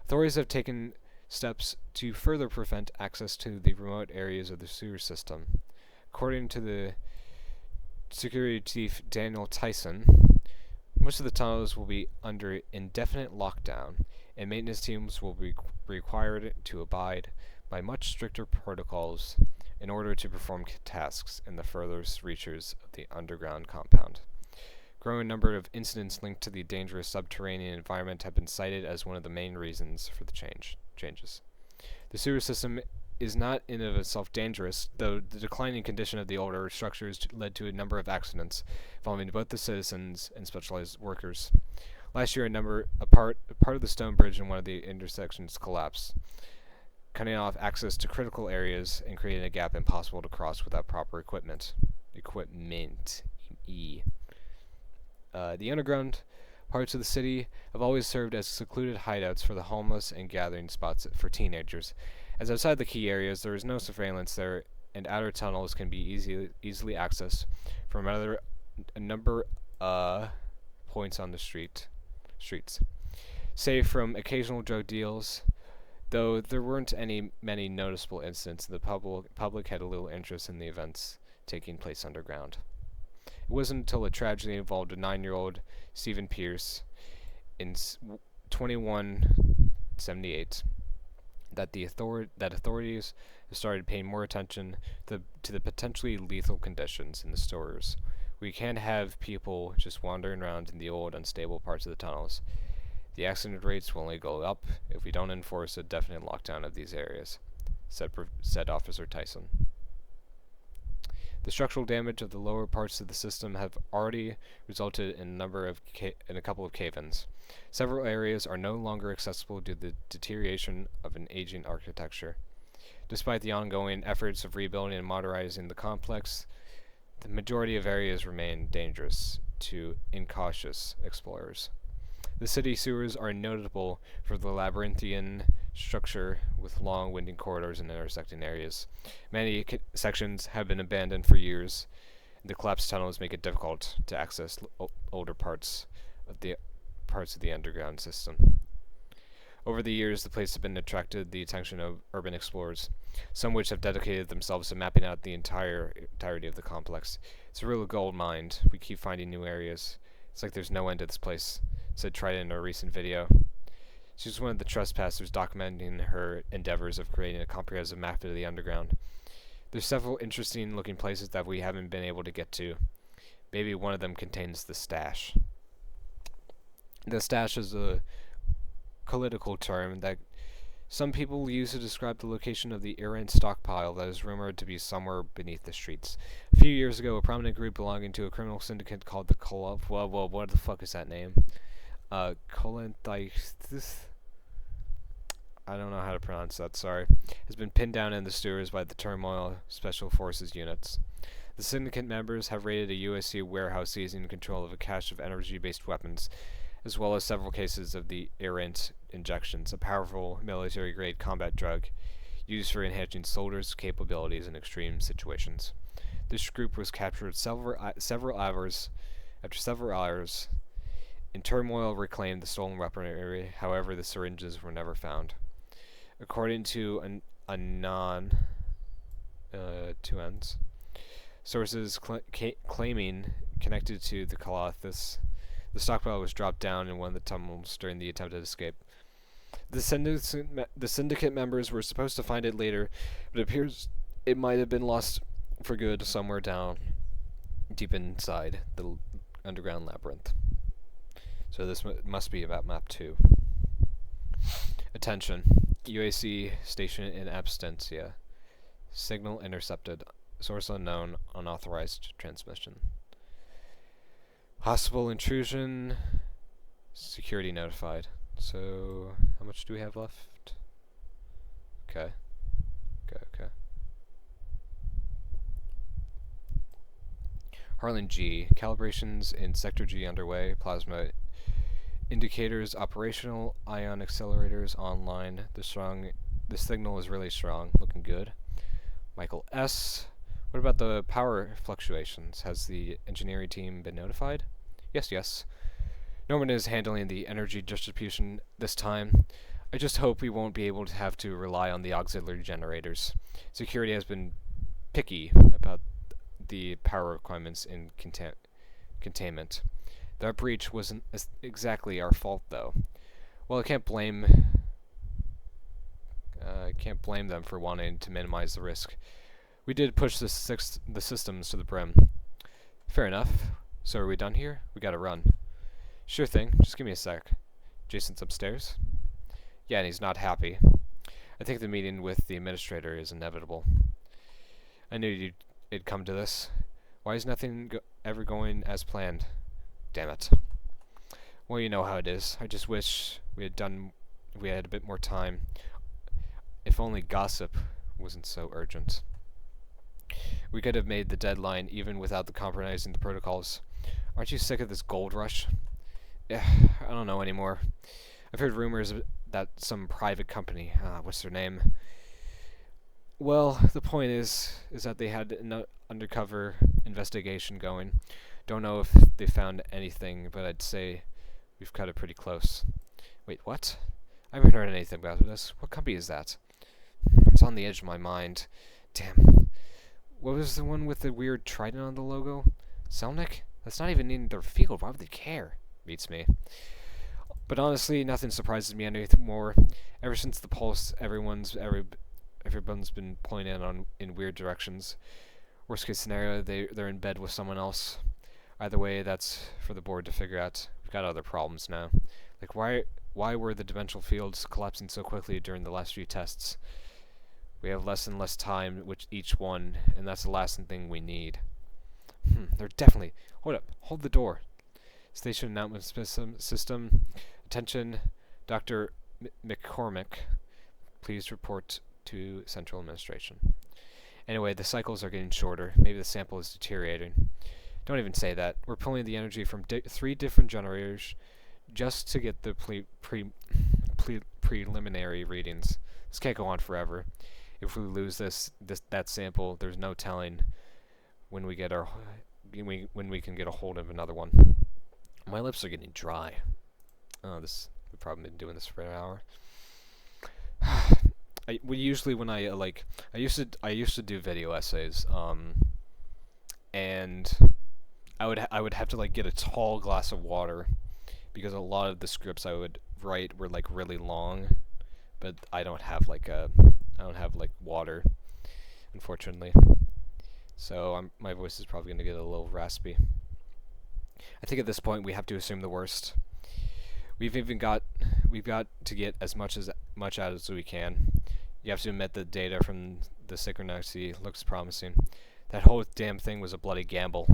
Authorities have taken steps to further prevent access to the remote areas of the sewer system. According to the security chief Daniel Tyson, most of the tunnels will be under indefinite lockdown, and maintenance teams will be required to abide by much stricter protocols in order to perform tasks in the furthest reaches of the underground compound. Growing number of incidents linked to the dangerous subterranean environment have been cited as one of the main reasons for the changes. The sewer system is not in and of itself dangerous, though the declining condition of the older structures led to a number of accidents involving both the citizens and specialized workers. Last year, a part of the stone bridge in one of the intersections collapsed, cutting off access to critical areas and creating a gap impossible to cross without proper equipment. The underground parts of the city have always served as secluded hideouts for the homeless and gathering spots for teenagers, as outside the key areas there is no surveillance there, and outer tunnels can be easily accessed from a number points on the streets. Save from occasional drug deals, Though there weren't many noticeable incidents, the public had a little interest in the events taking place underground. It wasn't until a tragedy involved a 9-year-old Stephen Pierce in 2178 that authorities started paying more attention to the potentially lethal conditions in the stores. We can't have people just wandering around in the old, unstable parts of the tunnels. The accident rates will only go up if we don't enforce a definite lockdown of these areas, said Officer Tyson. The structural damage of the lower parts of the system have already resulted in a couple of cave-ins. Several areas are no longer accessible due to the deterioration of an aging architecture. Despite the ongoing efforts of rebuilding and modernizing the complex, the majority of areas remain dangerous to incautious explorers. The city sewers are notable for the labyrinthian structure with long winding corridors and intersecting areas. Many sections have been abandoned for years. The collapsed tunnels make it difficult to access older parts of the underground system. Over the years, the place has been attracted the attention of urban explorers, some which have dedicated themselves to mapping out the entirety of the complex. It's a real gold mine. We keep finding new areas. It's like there's no end to this place, said Trident in a recent video. She's one of the trespassers documenting her endeavors of creating a comprehensive map of the underground. There's several interesting looking places that we haven't been able to get to. Maybe one of them contains the stash. The stash is a political term that some people use to describe the location of the errant stockpile that is rumored to be somewhere beneath the streets. A few years ago, a prominent group belonging to a criminal syndicate called the what the fuck is that name? Colanthitis? I don't know how to pronounce that, sorry. Has been pinned down in the sewers by the Turmoil Special Forces units. The syndicate members have raided a USC warehouse seizing control of a cache of energy-based weapons, as well as several cases of the errant injections, a powerful military-grade combat drug used for enhancing soldiers' capabilities in extreme situations. This group was captured several hours. After several hours, in Turmoil reclaimed the stolen weaponry. However, the syringes were never found. According to two ends, sources claiming connected to the Colossus, the stockpile was dropped down in one of the tunnels during the attempted escape. The syndicate members were supposed to find it later, but it appears it might have been lost for good somewhere down deep inside the underground labyrinth. So this must be about map 2. Attention. UAC station in absentia. Signal intercepted. Source unknown. Unauthorized transmission. Possible intrusion. Security notified. So, how much do we have left? Okay. Harlan G. Calibrations in Sector G underway. Plasma indicators operational. Ion accelerators online. The signal is really strong. Looking good. Michael S. What about the power fluctuations? Has the engineering team been notified? Yes. Norman is handling the energy distribution this time. I just hope we won't be able to have to rely on the auxiliary generators. Security has been picky about the power requirements in containment. That breach wasn't exactly our fault, though. Well, I can't blame them for wanting to minimize the risk. We did push the systems to the brim. Fair enough. So are we done here? We gotta run. Sure thing. Just give me a sec. Jason's upstairs? Yeah, and he's not happy. I think the meeting with the administrator is inevitable. I knew it'd come to this. Why is nothing ever going as planned? Damn it. Well, you know how it is. I just wish we had a bit more time. If only gossip wasn't so urgent. We could have made the deadline even without compromising the protocols. Aren't you sick of this gold rush? Yeah, I don't know anymore. I've heard rumors that some private company, what's their name? Well, the point is that they had an undercover investigation going. Don't know if they found anything, but I'd say we've cut it pretty close. Wait, what? I haven't heard anything about this. What company is that? It's on the edge of my mind. Damn. What was the one with the weird trident on the logo? Selnick? That's not even in their field. Why would they care? Beats me. But honestly, nothing surprises me anymore. Ever since the Pulse, everyone's been pointing in weird directions. Worst case scenario, they're in bed with someone else. Either way, that's for the board to figure out. We've got other problems now. Like why were the dimensional fields collapsing so quickly during the last few tests? We have less and less time with each one, and that's the last thing we need. They're definitely... Hold up. Hold the door. Station announcement system. Attention, Dr. McCormick. Please report to Central Administration. Anyway, the cycles are getting shorter. Maybe the sample is deteriorating. Don't even say that. We're pulling the energy from 3 different generators just to get the preliminary readings. This can't go on forever. If we lose that sample, there's no telling when we can get a hold of another one. My lips are getting dry. Oh, we've probably been doing this for an hour. I used to do video essays, and I would have to like get a tall glass of water because a lot of the scripts I would write were like really long, but I don't have like water, unfortunately. So my voice is probably going to get a little raspy. I think at this point we have to assume the worst. We've got to get as much out as we can. You have to admit the data from the synchronicity looks promising. That whole damn thing was a bloody gamble.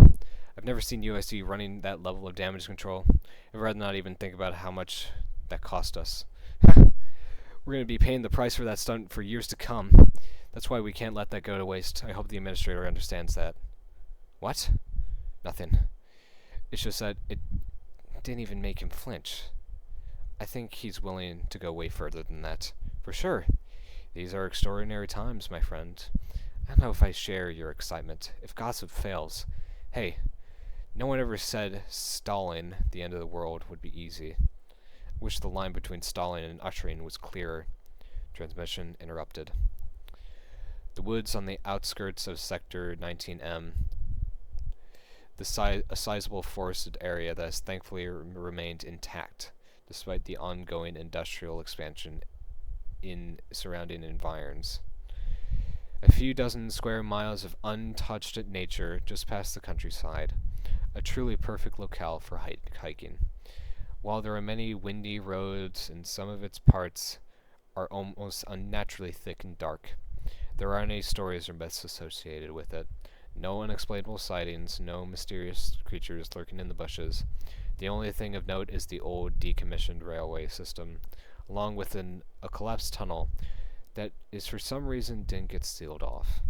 I've never seen USC running that level of damage control. I'd rather not even think about how much that cost us. We're going to be paying the price for that stunt for years to come. That's why we can't let that go to waste. I hope the administrator understands that. What? Nothing. It's just that it didn't even make him flinch. I think he's willing to go way further than that. For sure. These are extraordinary times, my friend. I don't know if I share your excitement. If gossip fails... Hey, no one ever said stalling the end of the world would be easy. I wish the line between stalling and ushering was clearer. Transmission interrupted. The woods on the outskirts of Sector 19M, a sizable forested area that has thankfully remained intact, despite the ongoing industrial expansion in surrounding environs. A few dozen square miles of untouched nature just past the countryside, a truly perfect locale for hiking. While there are many windy roads and some of its parts are almost unnaturally thick and dark, there aren't any stories or myths associated with it. No unexplainable sightings, no mysterious creatures lurking in the bushes. The only thing of note is the old decommissioned railway system, along with a collapsed tunnel that is for some reason didn't get sealed off.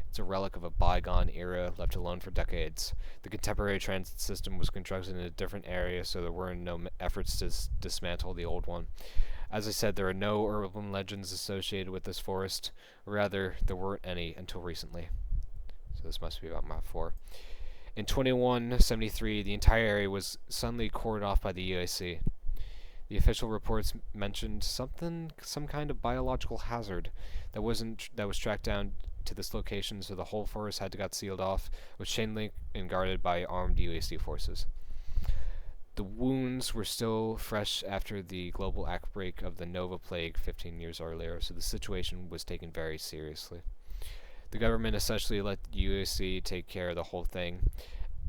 It's a relic of a bygone era left alone for decades. The contemporary transit system was constructed in a different area, so there were no efforts to dismantle the old one. As I said, there are no urban legends associated with this forest. Rather, there weren't any until recently. So this must be about MAP4. In 2173, the entire area was suddenly cordoned off by the UAC. The official reports mentioned some kind of biological hazard that was tracked down to this location, so the whole forest had to got sealed off, with chain link and guarded by armed UAC forces. The wounds were still fresh after the global outbreak of the Nova Plague 15 years earlier, so the situation was taken very seriously. The government essentially let UAC take care of the whole thing,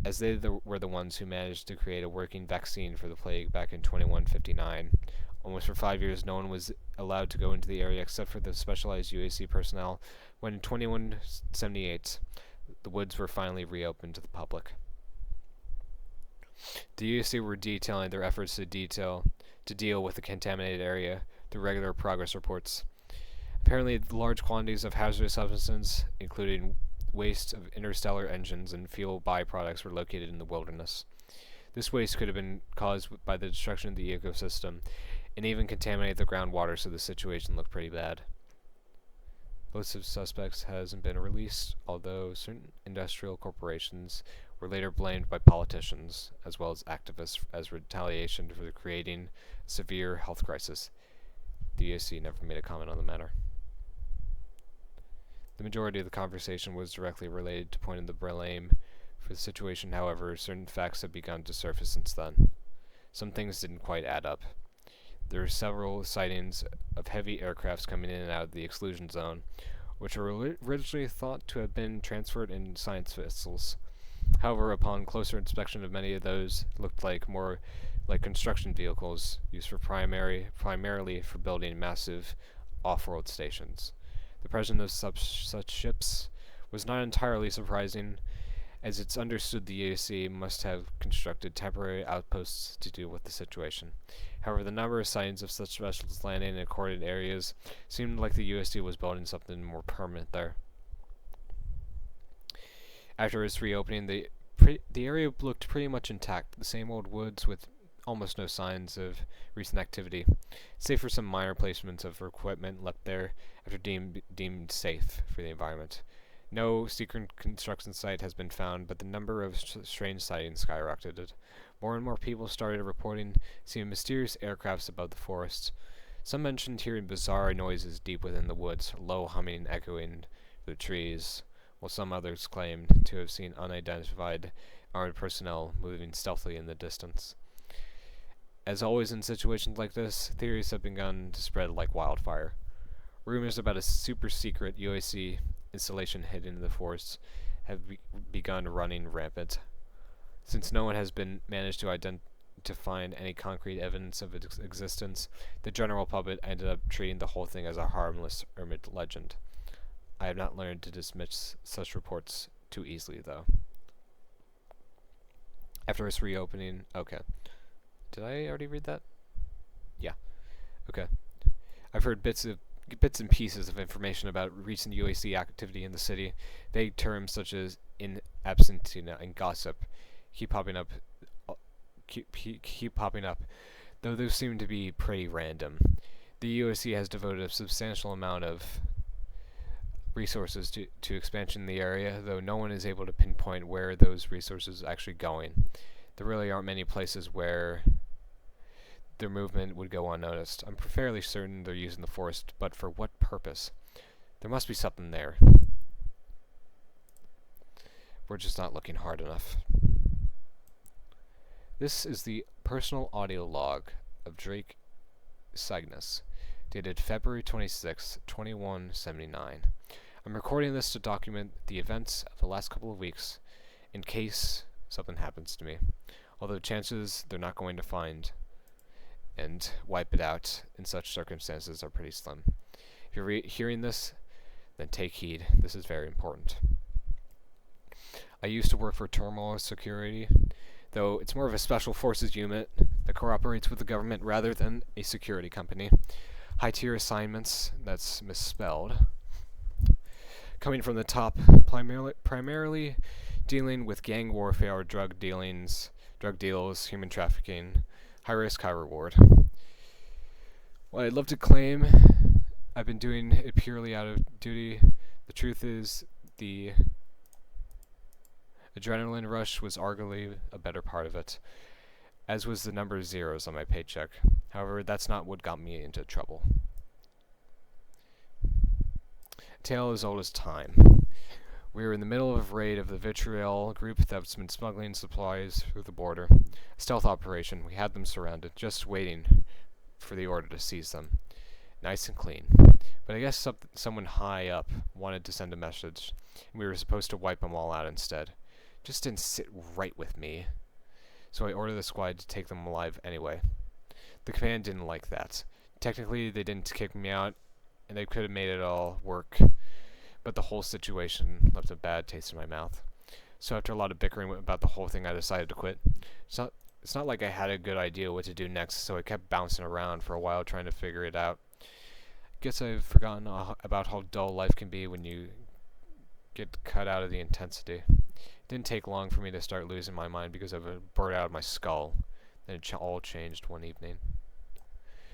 as they were the ones who managed to create a working vaccine for the plague back in 2159. Almost for 5 years, no one was allowed to go into the area except for the specialized UAC personnel, when in 2178, the woods were finally reopened to the public. The UAC were detailing their efforts to deal with the contaminated area through regular progress reports. Apparently, large quantities of hazardous substances, including waste of interstellar engines and fuel byproducts, were located in the wilderness. This waste could have been caused by the destruction of the ecosystem, and even contaminated the groundwater, so the situation looked pretty bad. Both suspects hasn't been released, although certain industrial corporations were later blamed by politicians, as well as activists, as retaliation for creating a severe health crisis. The USC never made a comment on the matter. The majority of the conversation was directly related to pointing the blame for the situation. However, certain facts have begun to surface since then. Some things didn't quite add up. There are several sightings of heavy aircrafts coming in and out of the exclusion zone, which were originally thought to have been transferred in science vessels. However, upon closer inspection of many of those, looked like more like construction vehicles used for primarily for building massive off-road stations. The presence of such ships was not entirely surprising, as it's understood the USC must have constructed temporary outposts to deal with the situation. However, the number of sightings of such vessels landing in accorded areas seemed like the USC was building something more permanent there. After its reopening, the area looked pretty much intact, the same old woods with almost no signs of recent activity, save for some minor placements of equipment left there after deemed safe for the environment. No secret construction site has been found, but the number of strange sightings skyrocketed. More and more people started reporting seeing mysterious aircrafts above the forest. Some mentioned hearing bizarre noises deep within the woods, low humming echoing through the trees, while some others claimed to have seen unidentified armed personnel moving stealthily in the distance. As always in situations like this, theories have begun to spread like wildfire. Rumors about a super-secret UAC installation hidden in the forests have begun running rampant. Since no one has been managed to find any concrete evidence of its existence, the general public ended up treating the whole thing as a harmless urban legend. I have not learned to dismiss such reports too easily, though. After its reopening, okay. Did I already read that? Yeah. Okay. I've heard bits and pieces of information about recent UAC activity in the city. Vague terms such as in absentia and gossip keep popping up. Keep popping up, though those seem to be pretty random. The UAC has devoted a substantial amount of resources to expansion in the area, though no one is able to pinpoint where those resources are actually going. There really aren't many places where their movement would go unnoticed. I'm fairly certain they're using the forest, but for what purpose? There must be something there. We're just not looking hard enough. This is the personal audio log of Drake Cygnus, dated February 26, 2179. I'm recording this to document the events of the last couple of weeks in case something happens to me, although chances they're not going to find and wipe it out in such circumstances are pretty slim. If you're hearing this, then take heed. This is very important. I used to work for Turmoil Security, though it's more of a special forces unit that cooperates with the government rather than a security company. High-tier assignments, that's misspelled. Coming from the top, primarily dealing with gang warfare, drug deals, human trafficking, high risk, high reward. While I'd love to claim I've been doing it purely out of duty, the truth is the adrenaline rush was arguably a better part of it, as was the number of zeros on my paycheck. However, that's not what got me into trouble. A tale as old as time. We were in the middle of a raid of the Vitriol group that's been smuggling supplies through the border. A stealth operation. We had them surrounded, just waiting for the order to seize them. Nice and clean. But I guess someone high up wanted to send a message, and we were supposed to wipe them all out instead. Just didn't sit right with me. So I ordered the squad to take them alive anyway. The command didn't like that. Technically, they didn't kick me out, and they could have made it all work, but the whole situation left a bad taste in my mouth. So after a lot of bickering about the whole thing, I decided to quit. It's not like I had a good idea what to do next, so I kept bouncing around for a while trying to figure it out. Guess I've forgotten about how dull life can be when you get cut out of the intensity. It didn't take long for me to start losing my mind because of a bird out of my skull. Then it all changed one evening.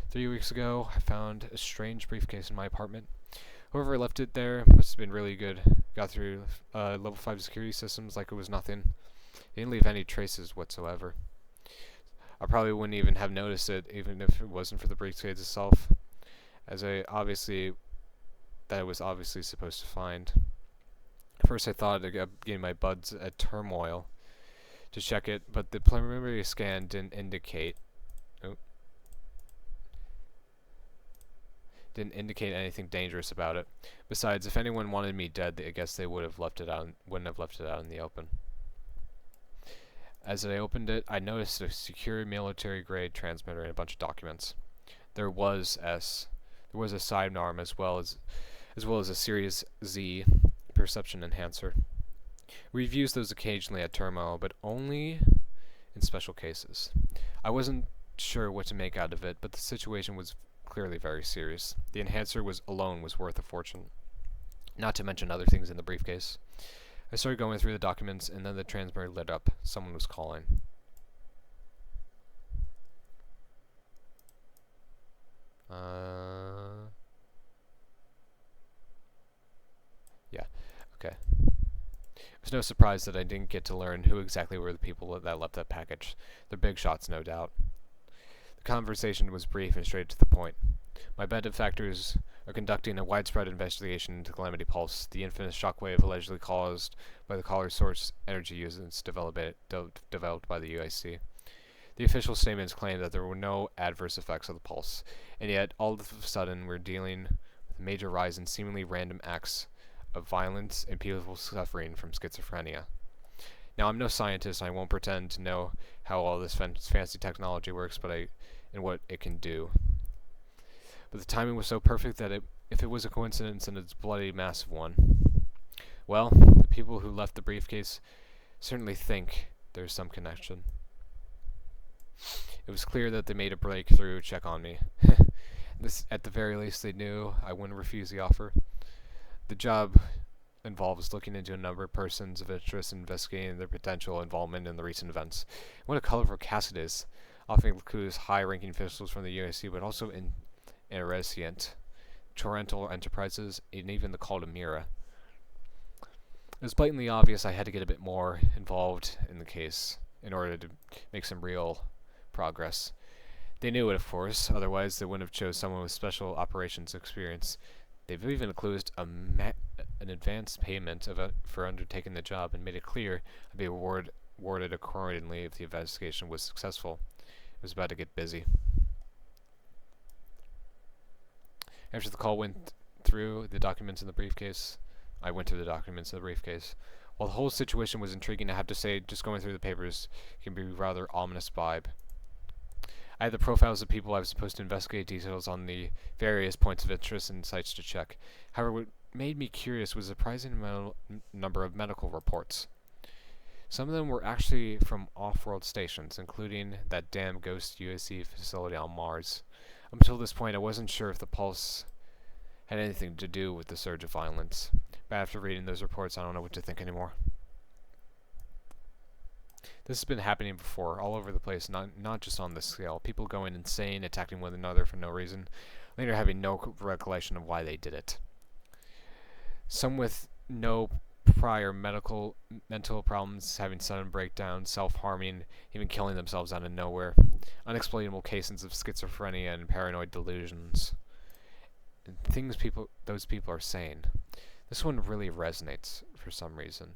3 weeks ago, I found a strange briefcase in my apartment. Whoever left it there must have been really good. Got through level 5 security systems like it was nothing. They didn't leave any traces whatsoever. I probably wouldn't even have noticed it, even if it wasn't for the briefcase itself. as I was obviously supposed to find. First I thought of getting my buds at turmoil to check it, but the preliminary scan didn't indicate anything dangerous about it. Besides, if anyone wanted me dead, I guess they wouldn't have left it out in the open. As I opened it, I noticed a secure military-grade transmitter and a bunch of documents. There was a sidearm as well as a Series Z perception enhancer. We've used those occasionally at turmoil, but only in special cases. I wasn't sure what to make out of it, but the situation was clearly very serious. The enhancer alone was worth a fortune, not to mention other things in the briefcase. I started going through the documents, and then the transmitter lit up. Someone was calling. Yeah, okay. It was no surprise that I didn't get to learn who exactly were the people that left that package. They're big shots, no doubt. The conversation was brief and straight to the point. My benefactors are conducting a widespread investigation into Calamity Pulse, the infamous shockwave allegedly caused by the collar source energy uses developed by the UIC. The official statements claim that there were no adverse effects of the pulse, and yet all of a sudden we're dealing with a major rise in seemingly random acts of violence and people suffering from schizophrenia. Now, I'm no scientist, and I won't pretend to know how all this fancy technology works, and what it can do. But the timing was so perfect that if it was a coincidence, and it's a bloody massive one, well, the people who left the briefcase certainly think there's some connection. It was clear that they made a breakthrough check on me. At the very least, they knew I wouldn't refuse the offer. The job involves looking into a number of persons of interest and investigating their potential involvement in the recent events. What a colorful cast it is. Often includes high-ranking officials from the UIC, but also in Iridescent, Torrental Enterprises, and even the Cult of Mira. It was blatantly obvious I had to get a bit more involved in the case in order to make some real progress. They knew it, of course, otherwise they wouldn't have chose someone with special operations experience. They've even included an advance payment for undertaking the job and made it clear I'd be awarded accordingly if the investigation was successful. It was about to get busy. After the call went through the documents in the briefcase, I went through the documents in the briefcase. While the whole situation was intriguing, I have to say, just going through the papers can be a rather ominous vibe. I had the profiles of people I was supposed to investigate, details on the various points of interest and sites to check. However, what made me curious was a surprising number of medical reports. Some of them were actually from off-world stations, including that damn ghost UAC facility on Mars. Up until this point, I wasn't sure if the pulse had anything to do with the surge of violence. But after reading those reports, I don't know what to think anymore. This has been happening before, all over the place, not just on this scale. People going insane, attacking one another for no reason, later having no recollection of why they did it. Some with no prior mental problems, having sudden breakdowns, self-harming, even killing themselves out of nowhere. Unexplainable cases of schizophrenia and paranoid delusions. And those people are saying. This one really resonates for some reason.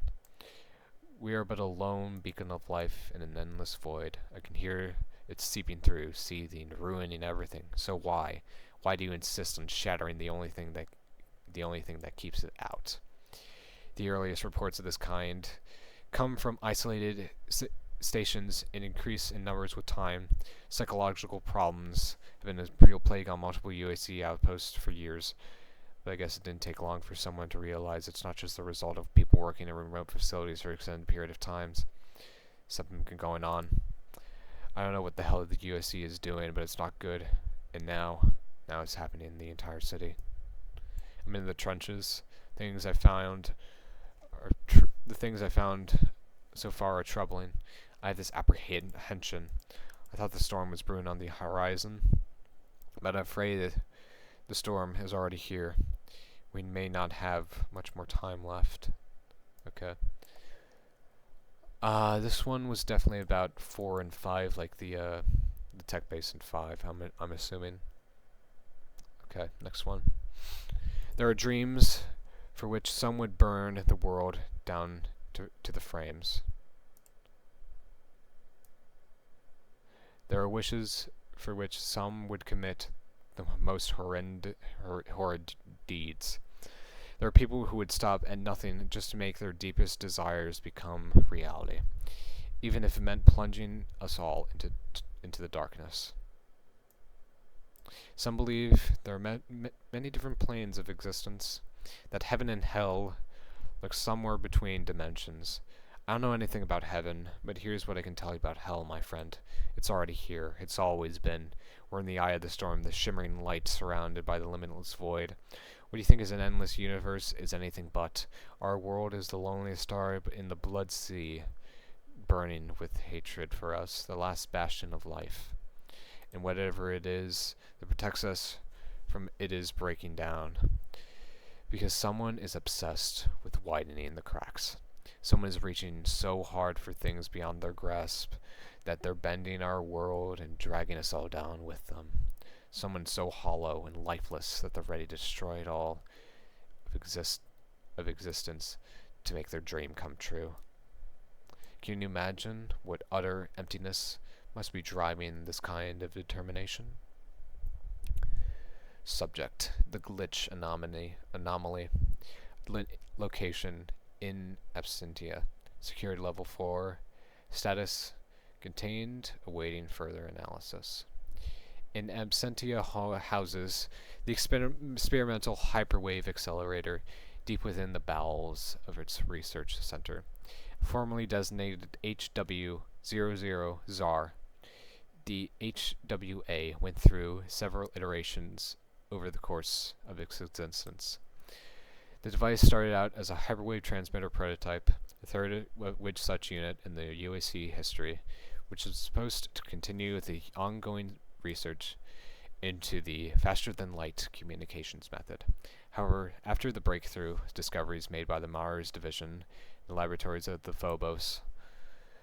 We are but a lone beacon of life in an endless void. I can hear it seeping through, seething, ruining everything. So why? Why do you insist on shattering the only thing that keeps it out? The earliest reports of this kind come from isolated stations and increase in numbers with time. Psychological problems have been a real plague on multiple UAC outposts for years. But I guess it didn't take long for someone to realize it's not just the result of people working in remote facilities for an extended period of times. Something going on. I don't know what the hell the USC is doing, but it's not good. And now it's happening in the entire city. I'm in the trenches. The things I found so far are troubling. I have this apprehension. I thought the storm was brewing on the horizon, but I'm afraid that the storm is already here. We may not have much more time left. Okay. This one was definitely about 4 and 5, like the tech base in 5. I'm assuming. Okay, next one. There are dreams for which some would burn the world down to the frames. There are wishes for which some would commit the most horrid deeds. There are people who would stop at nothing just to make their deepest desires become reality, even if it meant plunging us all into the darkness. Some believe there are many different planes of existence, that heaven and hell look somewhere between dimensions. I don't know anything about heaven, but here's what I can tell you about hell, my friend. It's already here. It's always been. We're in the eye of the storm, the shimmering light surrounded by the limitless void. What do you think is an endless universe is anything but. Our world is the loneliest star in the blood sea, burning with hatred for us, the last bastion of life. And whatever it is that protects us from it is breaking down. Because someone is obsessed with widening the cracks. Someone is reaching so hard for things beyond their grasp that they're bending our world and dragging us all down with them. Someone so hollow and lifeless that they're ready to destroy it all of existence to make their dream come true. Can you imagine what utter emptiness must be driving this kind of determination? Subject: the glitch anomaly. Location: in absentia. Security level 4. Status: contained, awaiting further analysis. In absentia houses the experimental hyperwave accelerator deep within the bowels of its research center. Formerly designated HW00 ZAR, the HWA went through several iterations over the course of its existence. The device started out as a hyperwave transmitter prototype, the third which such unit in the UAC history, which is supposed to continue the ongoing research into the faster-than-light communications method. However, after the breakthrough discoveries made by the Mars division in the laboratories of the Phobos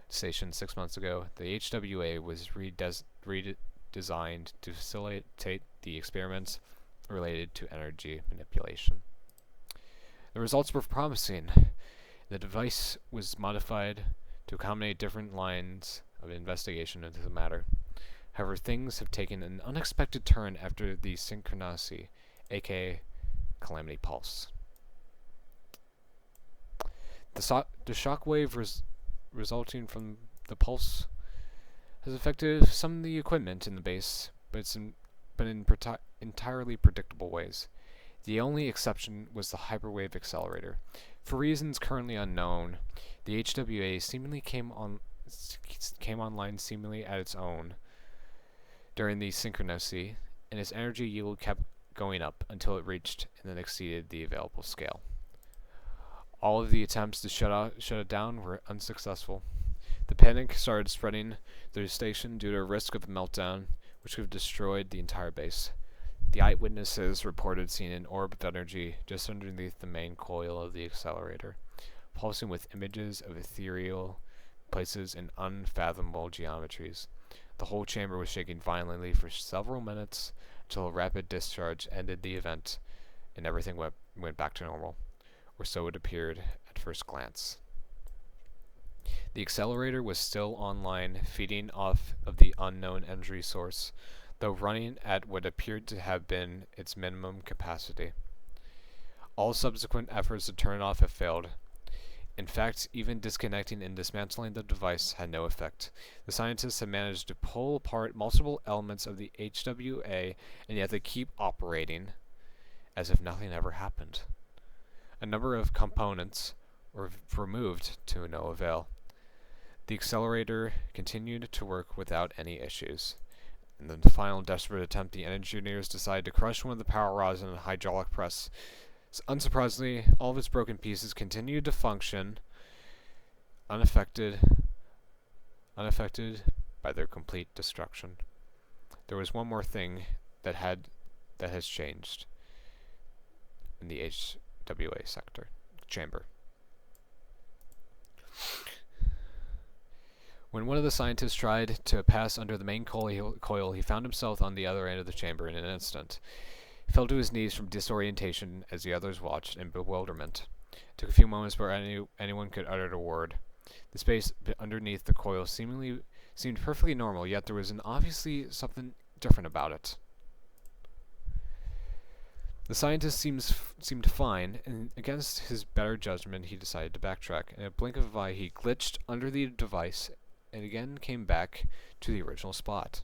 station 6 months ago, the HWA was redesigned to facilitate the experiments related to energy manipulation. The results were promising. The device was modified to accommodate different lines of investigation into the matter. However, things have taken an unexpected turn after the synchronicity, aka calamity pulse. The shockwave resulting from the pulse has affected some of the equipment in the base, but in entirely predictable ways. The only exception was the hyperwave accelerator. For reasons currently unknown, the HWA seemingly came online seemingly at its own during the synchronicity, and its energy yield kept going up until it reached and then exceeded the available scale. All of the attempts to shut it down were unsuccessful. The panic started spreading through the station due to a risk of a meltdown, which could have destroyed the entire base. The eyewitnesses reported seeing an orb of energy just underneath the main coil of the accelerator, pulsing with images of ethereal places in unfathomable geometries. The whole chamber was shaking violently for several minutes until a rapid discharge ended the event and everything went back to normal, or so it appeared at first glance. The accelerator was still online, feeding off of the unknown energy source, though running at what appeared to have been its minimum capacity. All subsequent efforts to turn it off have failed. In fact, even disconnecting and dismantling the device had no effect. The scientists have managed to pull apart multiple elements of the HWA, and yet they keep operating as if nothing ever happened. A number of components were removed to no avail. The accelerator continued to work without any issues. In the final desperate attempt, the engineers decided to crush one of the power rods in a hydraulic press. Unsurprisingly, all of its broken pieces continued to function, unaffected by their complete destruction. There was one more thing that has changed in the HWA chamber. When one of the scientists tried to pass under the main coil, he found himself on the other end of the chamber in an instant. He fell to his knees from disorientation as the others watched in bewilderment. It took a few moments before anyone could utter a word. The space underneath the coil seemed perfectly normal, yet there was obviously something different about it. The scientist seemed fine, and against his better judgment, he decided to backtrack. In a blink of an eye, he glitched under the device and again came back to the original spot.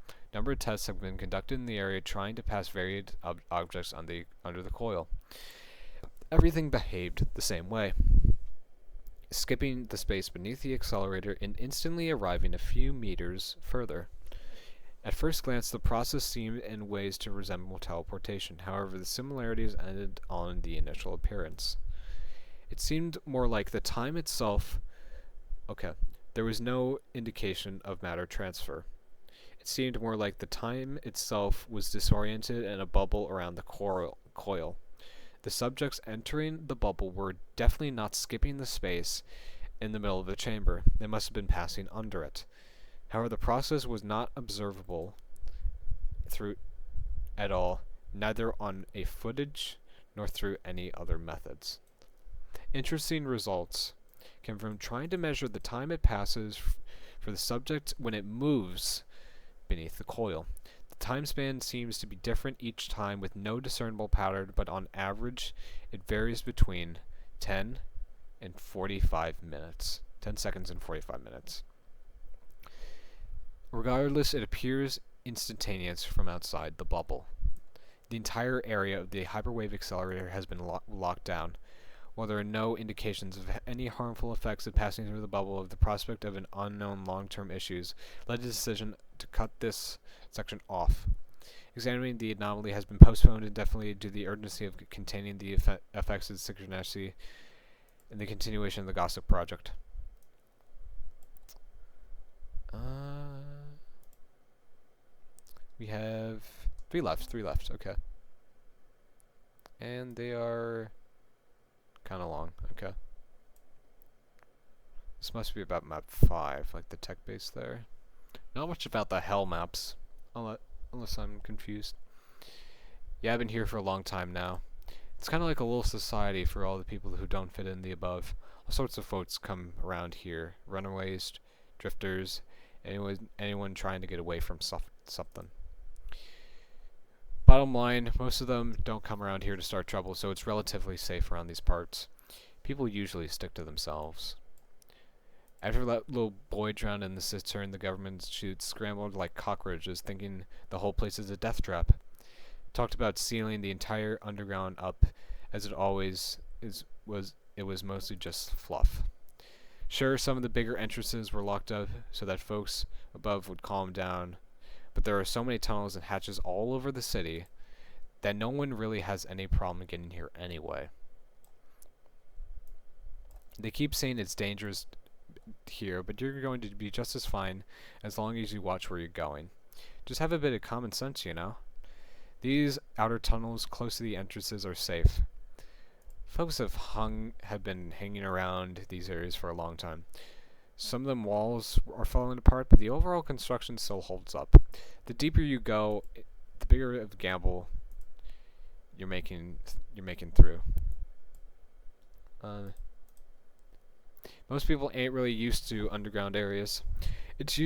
A number of tests have been conducted in the area trying to pass varied objects under the coil. Everything behaved the same way, skipping the space beneath the accelerator and instantly arriving a few meters further. At first glance, the process seemed in ways to resemble teleportation. However, the similarities ended on the initial appearance. It seemed more like the time itself. Okay, there was no indication of matter transfer. It seemed more like the time itself was disoriented in a bubble around the coil. The subjects entering the bubble were definitely not skipping the space in the middle of the chamber. They must have been passing under it. However, the process was not observable through at all, neither on a footage nor through any other methods. Interesting results came from trying to measure the time it passes for the subject when it moves beneath the coil. The time span seems to be different each time with no discernible pattern, but on average it varies between 10 and 45 minutes. 10 seconds and 45 minutes. Regardless, it appears instantaneous from outside the bubble. The entire area of the hyperwave accelerator has been locked down. While there are no indications of any harmful effects of passing through the bubble, of the prospect of an unknown long-term issues led to the decision to cut this section off. Examining the anomaly has been postponed indefinitely due to the urgency of containing the effects of synchronicity and the continuation of the Gossip Project. We have three left, okay. And they are kind of long, okay. This must be about map 5, like the tech base there. Not much about the hell maps, unless I'm confused. Yeah, I've been here for a long time now. It's kind of like a little society for all the people who don't fit in the above. All sorts of folks come around here. Runaways, drifters, anyone trying to get away from something. Bottom line, most of them don't come around here to start trouble, so it's relatively safe around these parts. People usually stick to themselves. After that little boy drowned in the cistern, the government shoots scrambled like cockroaches, thinking the whole place is a death trap. Talked about sealing the entire underground up, as it always was. It was mostly just fluff. Sure, some of the bigger entrances were locked up so that folks above would calm down, but there are so many tunnels and hatches all over the city that no one really has any problem getting here anyway. They keep saying it's dangerous here, but you're going to be just as fine as long as you watch where you're going. Just have a bit of common sense, you know. These outer tunnels close to the entrances are safe. Folks have been hanging around these areas for a long time. Some of them walls are falling apart, but the overall construction still holds up. The deeper you go, the bigger of a gamble you're making through. Most people ain't really used to underground areas. It's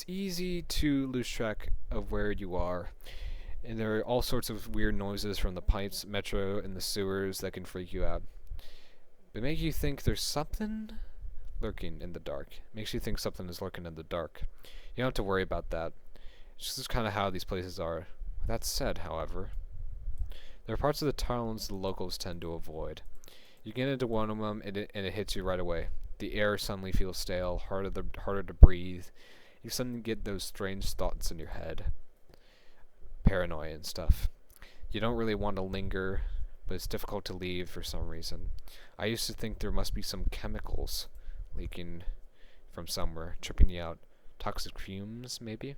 easy to lose track of where you are, and there are all sorts of weird noises from the pipes, metro, and the sewers that can freak you out. They make you think there's something lurking in the dark. Makes you think something is lurking in the dark. You don't have to worry about that. It's just kind of how these places are. That said, however, there are parts of the tunnels the locals tend to avoid. You get into one of them and it hits you right away. The air suddenly feels stale, harder to breathe. You suddenly get those strange thoughts in your head. Paranoia and stuff. You don't really want to linger, but it's difficult to leave for some reason. I used to think there must be some chemicals leaking from somewhere, tripping you out. Toxic fumes, maybe?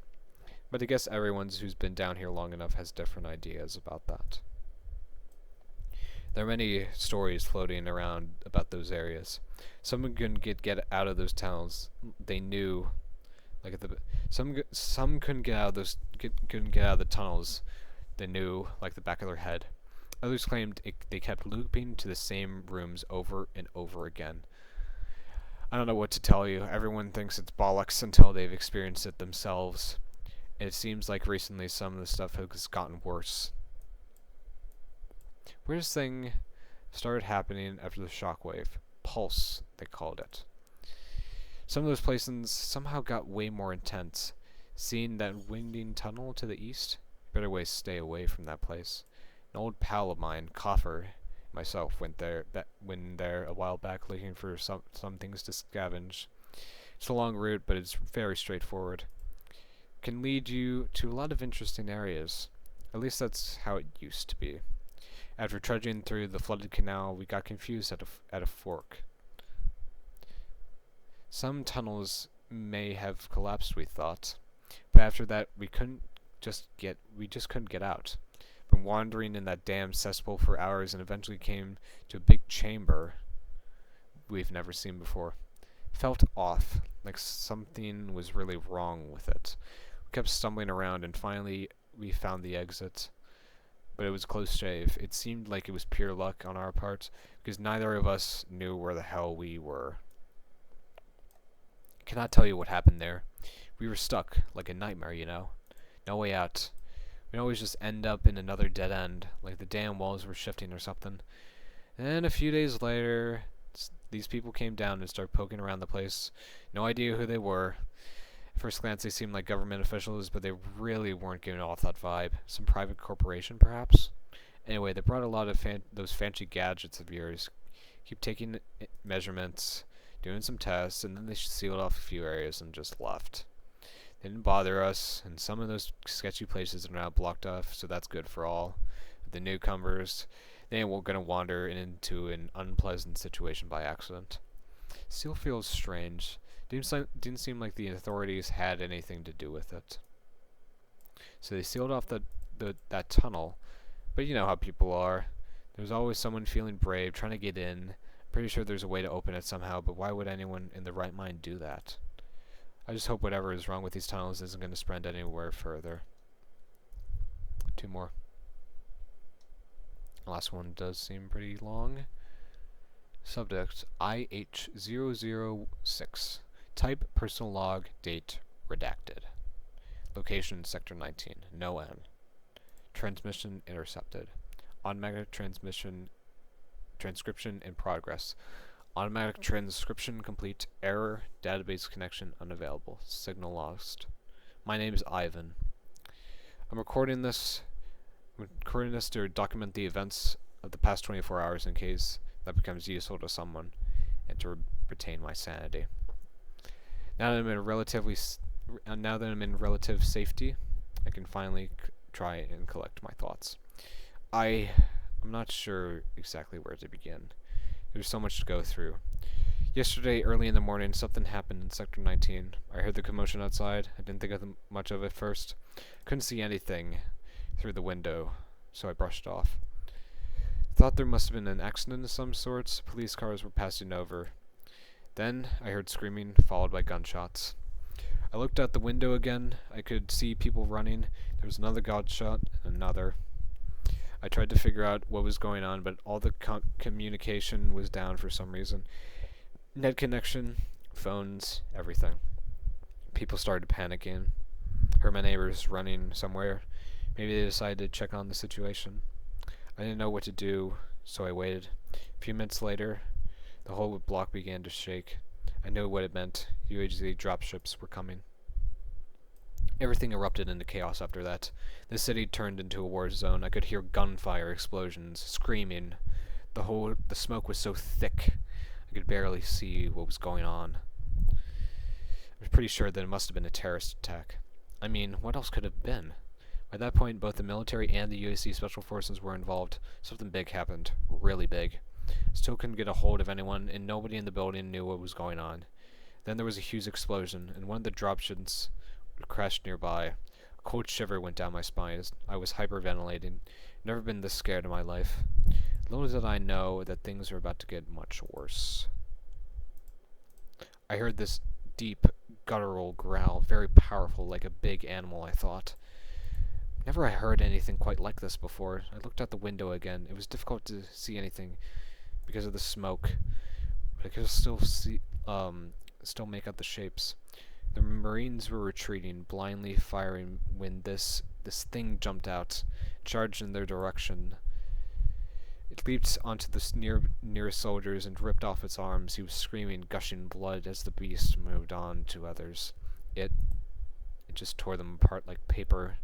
But I guess everyone who's been down here long enough has different ideas about that. There are many stories floating around about those areas. Someone couldn't get out of those towns they knew Like at the some couldn't get out of couldn't get out of the tunnels they knew like the back of their head. Others claimed they kept looping to the same rooms over and over again. I don't know what to tell you. Everyone thinks it's bollocks until they've experienced it themselves. And it seems like recently some of the stuff has gotten worse. Weirdest thing started happening after the shockwave. Pulse, they called it. Some of those places somehow got way more intense. Seeing that winding tunnel to the east, better way to stay away from that place. An old pal of mine, Coffer, myself, went there a while back looking for some things to scavenge. It's a long route, but it's very straightforward. Can lead you to a lot of interesting areas. At least that's how it used to be. After trudging through the flooded canal, we got confused at a fork. Some tunnels may have collapsed, we thought, but after that we just couldn't get out. Been wandering in that damn cesspool for hours and eventually came to a big chamber we've never seen before. Felt off, like something was really wrong with it. We kept stumbling around and finally we found the exit. But it was a close shave. It seemed like it was pure luck on our part, because neither of us knew where the hell we were. Cannot tell you what happened there. We were stuck, like a nightmare, you know. No way out. We'd always just end up in another dead end, like the damn walls were shifting or something. And a few days later, these people came down and started poking around the place. No idea who they were. At first glance, they seemed like government officials, but they really weren't giving off that vibe. Some private corporation, perhaps? Anyway, they brought a lot of those fancy gadgets of yours. Keep taking measurements, doing some tests, and then they sealed off a few areas and just left. They didn't bother us, and some of those sketchy places are now blocked off, so that's good for all. The newcomers, they ain't gonna wander into an unpleasant situation by accident. Still feels strange. Didn't seem like the authorities had anything to do with it. So they sealed off that tunnel, but you know how people are. There's always someone feeling brave, trying to get in. Pretty sure there's a way to open it somehow, but why would anyone in the right mind do that? I just hope whatever is wrong with these tunnels isn't going to spread anywhere further. Two more. The last one does seem pretty long. Subject IH006. Type personal log, date redacted. Location Sector 19, no N. Transmission intercepted. Automatic transcription in progress. Automatic transcription complete. Error. Database connection unavailable. Signal lost. My name is Ivan. I'm recording this to document the events of the past 24 hours in case that becomes useful to someone, and to retain my sanity. Now that I'm in relative safety, I can finally try and collect my thoughts. I'm not sure exactly where to begin. There's so much to go through. Yesterday, early in the morning, something happened in Sector 19. I heard the commotion outside. I didn't think much of it first. Couldn't see anything through the window, so I brushed off. Thought there must have been an accident of some sorts. Police cars were passing over. Then I heard screaming, followed by gunshots. I looked out the window again. I could see people running. There was another gunshot, and another. I tried to figure out what was going on, but all the communication was down for some reason. Net connection, phones, everything. People started panicking. Heard my neighbors running somewhere. Maybe they decided to check on the situation. I didn't know what to do, so I waited. A few minutes later, the whole block began to shake. I knew what it meant. UHZ dropships were coming. Everything erupted into chaos after that. The city turned into a war zone. I could hear gunfire, explosions, screaming. The smoke was so thick, I could barely see what was going on. I was pretty sure that it must have been a terrorist attack. I mean, what else could it have been? By that point, both the military and the UAC Special Forces were involved. Something big happened. Really big. Still couldn't get a hold of anyone, and nobody in the building knew what was going on. Then there was a huge explosion, and one of the dropships crashed nearby. A cold shiver went down my spine as I was hyperventilating. Never been this scared in my life. Little did I know that things were about to get much worse. I heard this deep, guttural growl, very powerful, like a big animal, I thought. Never I heard anything quite like this before. I looked out the window again. It was difficult to see anything because of the smoke, but I could still make out the shapes. The Marines were retreating, blindly firing when this thing jumped out, charged in their direction. It leaped onto the nearest soldiers and ripped off its arms. He was screaming, gushing blood as the beast moved on to others. It just tore them apart like paper,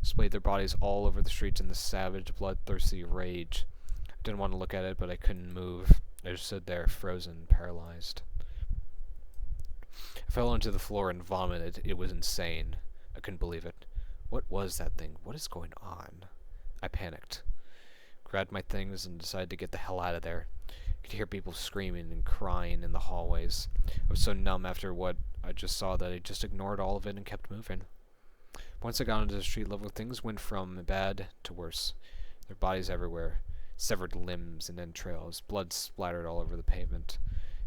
splayed their bodies all over the streets in the savage, bloodthirsty rage. I didn't want to look at it, but I couldn't move. I just stood there, frozen, paralyzed. I fell onto the floor and vomited. It was insane. I couldn't believe it. What was that thing? What is going on? I panicked, grabbed my things, and decided to get the hell out of there. I could hear people screaming and crying in the hallways. I was so numb after what I just saw that I just ignored all of it and kept moving. Once I got onto the street level, things went from bad to worse. There were bodies everywhere, severed limbs and entrails, blood splattered all over the pavement.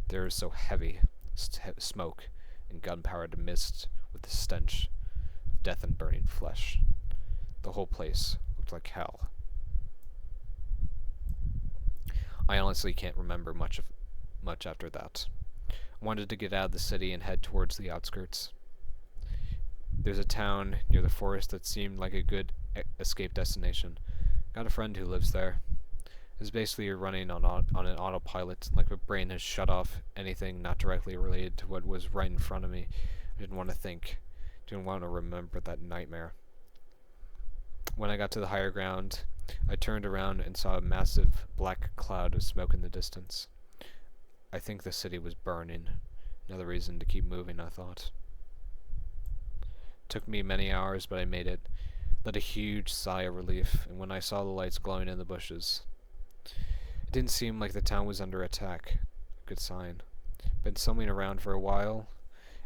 The air was so heavy, smoke and gunpowder mist with the stench of death and burning flesh. The whole place looked like hell. I honestly can't remember much after that. I wanted to get out of the city and head towards the outskirts. There's a town near the forest that seemed like a good escape destination. Got a friend who lives there. It's basically running on an autopilot, like my brain has shut off anything not directly related to what was right in front of me. I didn't want to think. Didn't want to remember that nightmare. When I got to the higher ground, I turned around and saw a massive black cloud of smoke in the distance. I think the city was burning. Another reason to keep moving, I thought. Took me many hours, but I made it. Let a huge sigh of relief, and when I saw the lights glowing in the bushes, it didn't seem like the town was under attack. Good sign. Been stumbling around for a while,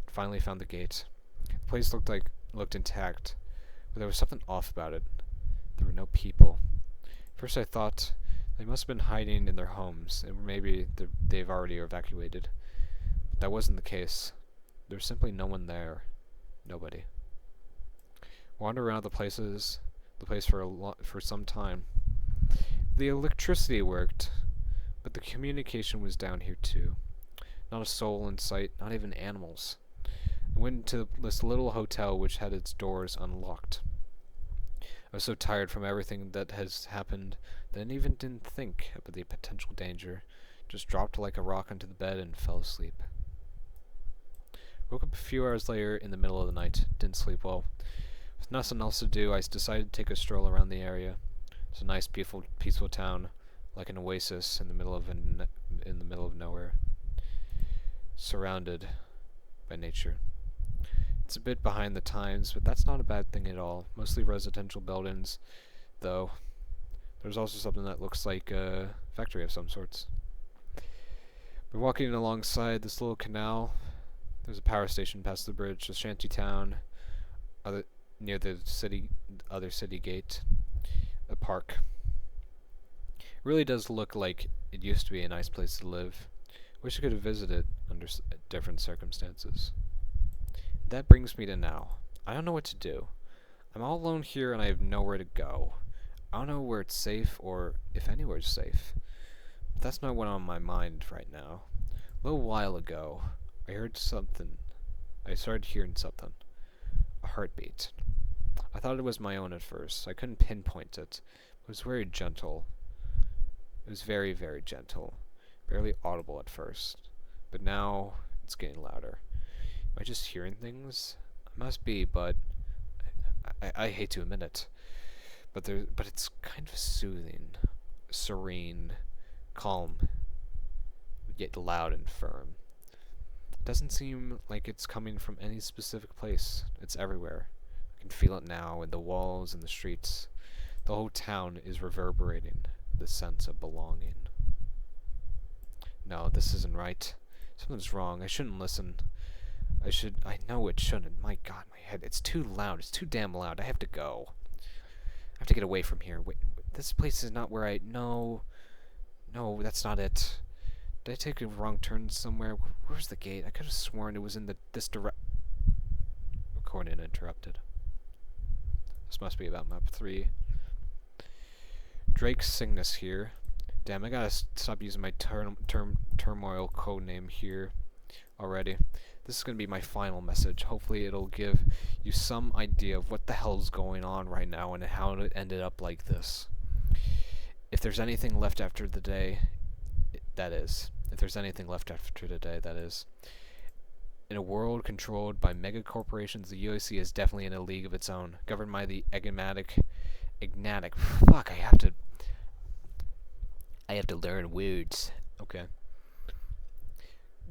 and finally found the gate. The place looked intact, but there was something off about it. There were no people. First I thought they must have been hiding in their homes, and maybe they've already evacuated. But that wasn't the case. There was simply no one there. Nobody. Wandered around the place for some time. The electricity worked, but the communication was down here too. Not a soul in sight, not even animals. I went to this little hotel which had its doors unlocked. I was so tired from everything that has happened that I even didn't think about the potential danger. Just dropped like a rock onto the bed and fell asleep. Woke up a few hours later in the middle of the night. Didn't sleep well. With nothing else to do, I decided to take a stroll around the area. It's a nice, peaceful town, like an oasis in the middle of nowhere, surrounded by nature. It's a bit behind the times, but that's not a bad thing at all. Mostly residential buildings, though. There's also something that looks like a factory of some sorts. We're walking alongside this little canal. There's a power station past the bridge, a shanty town, near the other city gate, a park. It really does look like it used to be a nice place to live. Wish I could have visited under different circumstances. That brings me to now. I don't know what to do. I'm all alone here and I have nowhere to go. I don't know where it's safe or if anywhere's safe. But that's not what's on my mind right now. A little while ago, I started hearing something. A heartbeat. I thought it was my own at first. I couldn't pinpoint it. It was very gentle. It was very, very gentle. Barely audible at first. But now, it's getting louder. Am I just hearing things? I must be, but I hate to admit it. But it's kind of soothing, serene, calm, yet loud and firm. It doesn't seem like it's coming from any specific place. It's everywhere. I can feel it now in the walls and the streets. The whole town is reverberating the sense of belonging. No, this isn't right. Something's wrong. I shouldn't listen. I know it shouldn't. My God, my head. It's too loud. It's too damn loud. I have to go. I have to get away from here. Wait, this place is not where No, that's not it. Did I take a wrong turn somewhere? Where's the gate? I could have sworn it was in this direction. recording interrupted. This must be about map 3. Drake Cygnus here. Damn, I gotta stop using my turmoil codename here already. This is gonna be my final message. Hopefully it'll give you some idea of what the hell's going on right now and how it ended up like this. If there's anything left after the day, that is. If there's anything left after today, that is. In a world controlled by mega corporations, the UAC is definitely in a league of its own, governed by the ignatic. Fuck, I have to learn words. Okay.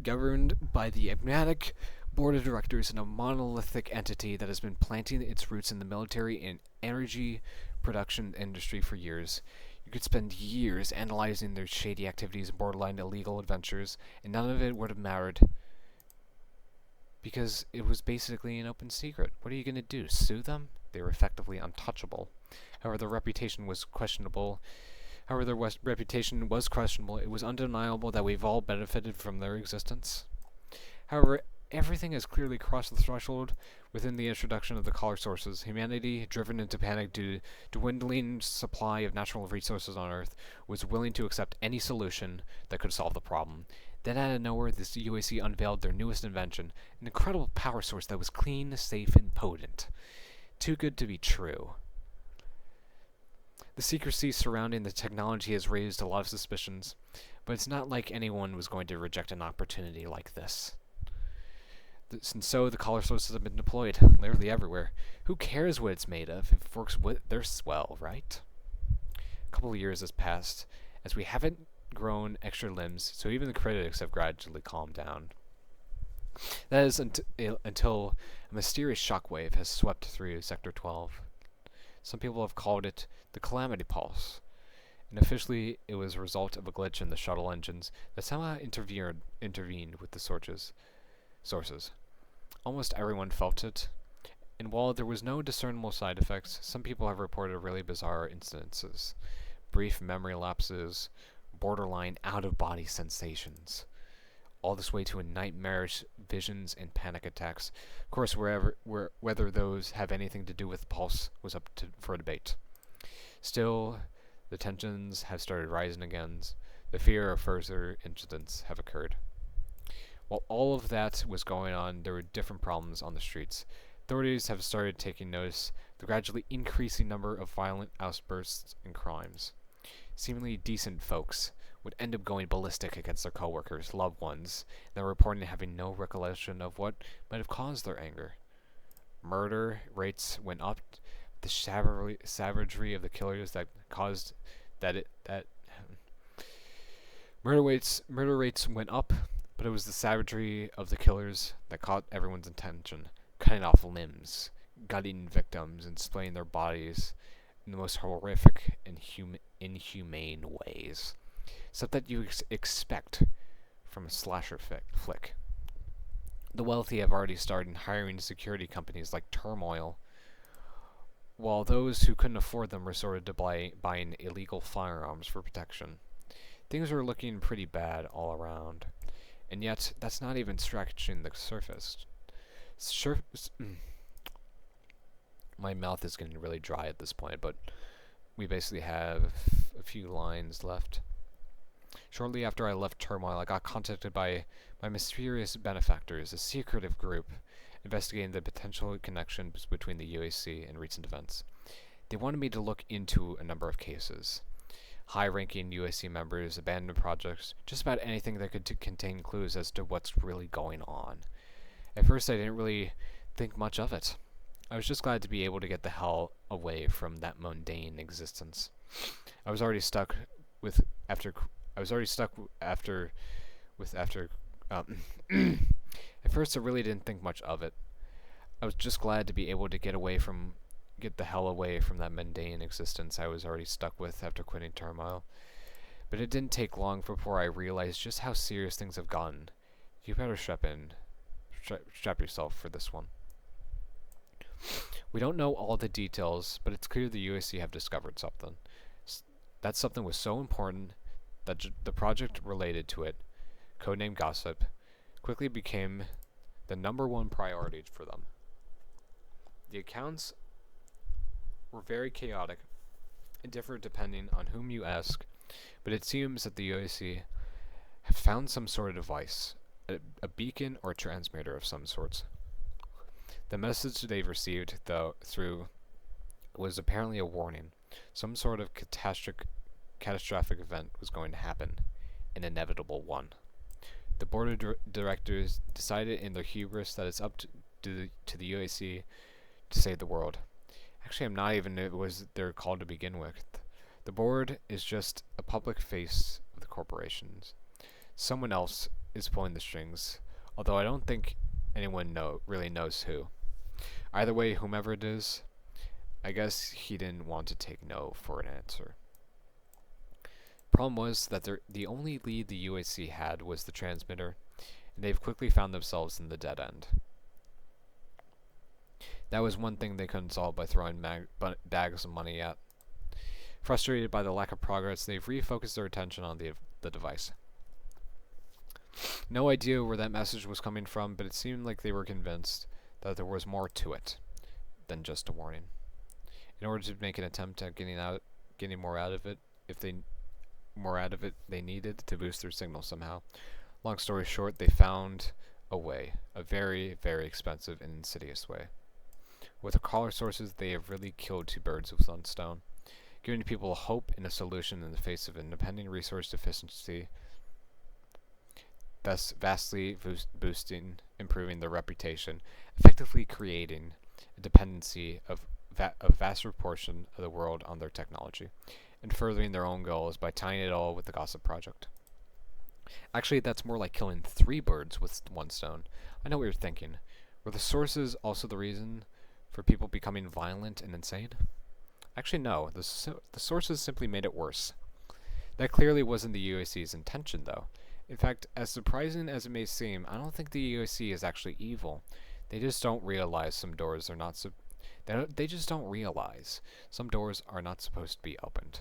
Governed by the ignatic board of directors and a monolithic entity that has been planting its roots in the military and energy production industry for years. You could spend years analyzing their shady activities and borderline illegal adventures, and none of it would have mattered. Because it was basically an open secret. What are you going to do? Sue them? They were effectively untouchable. However, their reputation was questionable. It was undeniable that we've all benefited from their existence. However, everything has clearly crossed the threshold within the introduction of the collar sources. Humanity, driven into panic due to dwindling supply of natural resources on Earth, was willing to accept any solution that could solve the problem. Then out of nowhere, this UAC unveiled their newest invention, an incredible power source that was clean, safe, and potent. Too good to be true. The secrecy surrounding the technology has raised a lot of suspicions, but it's not like anyone was going to reject an opportunity like this. And so the collar sources have been deployed, literally everywhere. Who cares what it's made of? If it works, they're swell, right? A couple of years has passed, as we haven't grown extra limbs, so even the critics have gradually calmed down. That is until a mysterious shockwave has swept through Sector 12. Some people have called it the Calamity Pulse, and officially it was a result of a glitch in the shuttle engines that somehow intervened with the sources. Almost everyone felt it, and while there was no discernible side effects, some people have reported really bizarre incidences, brief memory lapses, borderline out-of-body sensations. All this way to nightmarish visions and panic attacks. Of course, whether those have anything to do with the pulse was up for debate. Still, the tensions have started rising again. The fear of further incidents have occurred. While all of that was going on, there were different problems on the streets. Authorities have started taking notice of the gradually increasing number of violent outbursts and crimes. Seemingly decent folks would end up going ballistic against their coworkers, loved ones, and they're reporting having no recollection of what might have caused their anger. Murder rates went up. The savagery of the killers that caused murder rates went up, but it was the savagery of the killers that caught everyone's attention, cutting off limbs, gutting victims, and displaying their bodies in the most horrific and inhumane ways. Stuff that you expect from a slasher flick. The wealthy have already started hiring security companies like Turmoil, while those who couldn't afford them resorted to buying illegal firearms for protection. Things were looking pretty bad all around, and yet that's not even scratching the surface. My mouth is getting really dry at this point, but we basically have a few lines left. Shortly after I left Turmoil, I got contacted by my mysterious benefactors, a secretive group investigating the potential connections between the UAC and recent events. They wanted me to look into a number of cases. High-ranking UAC members, abandoned projects, just about anything that could contain clues as to what's really going on. At first, I didn't really think much of it. I was just glad to be able to get the hell away from that mundane existence. I was already stuck after. At first, I really didn't think much of it. I was just glad to be able to get the hell away from that mundane existence I was already stuck with after quitting Turmoil. But it didn't take long before I realized just how serious things have gotten. You better strap yourself for this one. We don't know all the details, but it's clear the UAC have discovered something. That something was so important that the project related to it, codenamed Gossip, quickly became the #1 priority for them. The accounts were very chaotic and differ depending on whom you ask, but it seems that the UAC have found some sort of device, a beacon or transmitter of some sorts. The message they've received, though, through was apparently a warning. Some sort of catastrophic event was going to happen, an inevitable one. The board of directors decided in their hubris that it's up to the UAC to save the world. Actually, I'm not even it was their call to begin with. The board is just a public face of the corporations. Someone else is pulling the strings, although I don't think anyone really knows who. Either way, whomever it is, I guess he didn't want to take no for an answer. Problem was that the only lead the UAC had was the transmitter, and they've quickly found themselves in the dead end. That was one thing they couldn't solve by throwing bags of money at. Frustrated by the lack of progress, they've refocused their attention on the device. No idea where that message was coming from, but it seemed like they were convinced that there was more to it than just a warning. In order to make an attempt at getting more out of it, they needed to boost their signal somehow. Long story short, they found a way, a very, very expensive and insidious way. With the caller sources, they have really killed two birds with one stone, giving people hope in a solution in the face of independent resource deficiency, thus vastly boosting, improving their reputation, effectively creating a dependency of a vast proportion of the world on their technology, and furthering their own goals by tying it all with the Gossip Project. Actually, that's more like killing 3 birds with one stone. I know what you're thinking. Were the sources also the reason for people becoming violent and insane? Actually, no. The sources simply made it worse. That clearly wasn't the UAC's intention, though. In fact, as surprising as it may seem, I don't think the UAC is actually evil. They just don't realize some doors are not they just don't realize some doors are not supposed to be opened.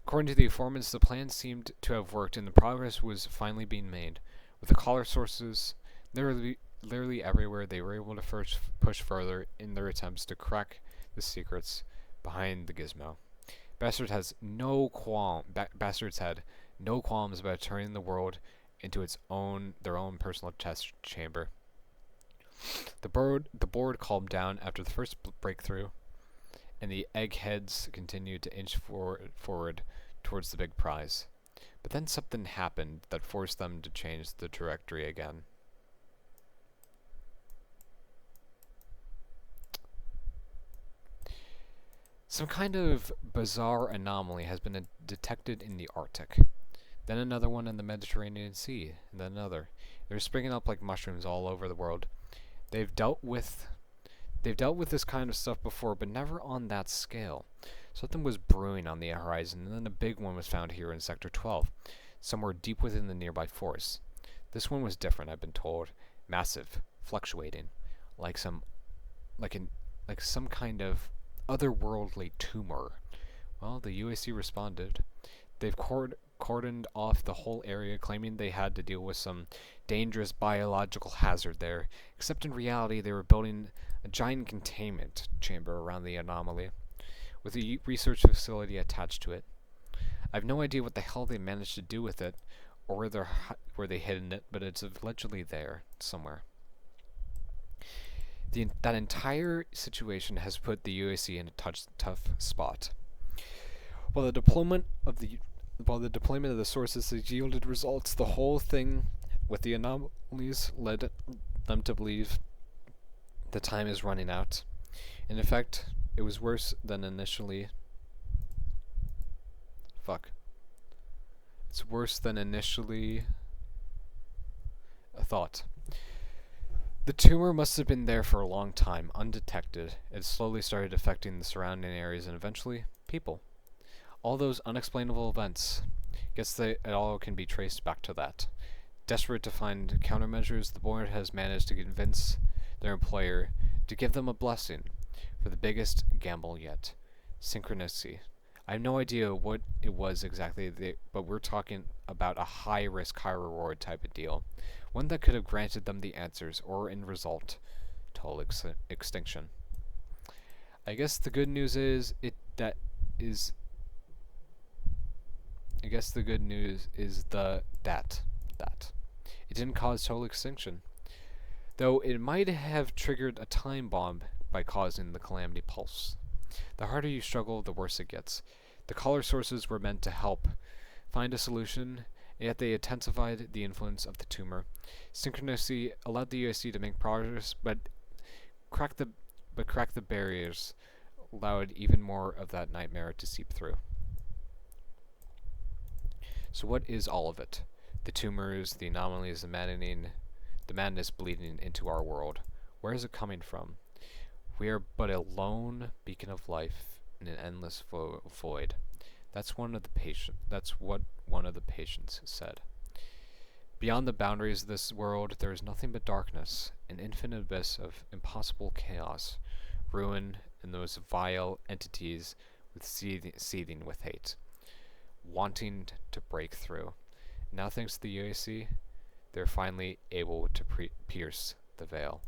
According to the informants, the plan seemed to have worked and the progress was finally being made. With the caller sources literally everywhere, they were able to push further in their attempts to crack the secrets behind the gizmo. Bastards had no qualms about turning the world into their own personal test chamber. The board calmed down after the first breakthrough, and the eggheads continued to inch forward towards the big prize. But then something happened that forced them to change the trajectory again. Some kind of bizarre anomaly has been detected in the Arctic. Then another one in the Mediterranean Sea, and then another. They're springing up like mushrooms all over the world. They've dealt with this kind of stuff before, but never on that scale. Something was brewing on the horizon, and then a big one was found here in Sector 12, somewhere deep within the nearby forest. This one was different, I've been told. Massive, fluctuating, like some kind of otherworldly tumor. Well, the UAC responded. They've cordoned off the whole area, claiming they had to deal with some dangerous biological hazard there, except in reality they were building a giant containment chamber around the anomaly, with a research facility attached to it. I have no idea what the hell they managed to do with it, or where they hidden it, but it's allegedly there, somewhere. That entire situation has put the UAC in a tough spot. While the deployment of the sources has yielded results, the whole thing with the anomalies led them to believe the time is running out. And in fact, it was worse than initially. It's worse than initially thought. The tumor must have been there for a long time, undetected. It slowly started affecting the surrounding areas and eventually people. All those unexplainable events. Guess it all can be traced back to that. Desperate to find countermeasures, the board has managed to convince their employer to give them a blessing for the biggest gamble yet. Synchronicity. I have no idea what it was exactly, but we're talking about a high-risk, high-reward type of deal. One that could have granted them the answers, or in result, total extinction. I guess the good news is it that is. I guess the good news is that it didn't cause total extinction, though it might have triggered a time bomb by causing the calamity pulse. The harder you struggle, the worse it gets. The caller sources were meant to help find a solution, yet they intensified the influence of the tumor. Synchronicity allowed the USC to make progress, but crack the barriers allowed even more of that nightmare to seep through. So what is all of it? The tumors, the anomalies, the madness bleeding into our world. Where is it coming from? We are but a lone beacon of life in an endless void. That's what one of the patients said. Beyond the boundaries of this world, there is nothing but darkness, an infinite abyss of impossible chaos, ruin, and those vile entities with seething with hate, wanting to break through. Now, thanks to the UAC, they're finally able to pierce the veil.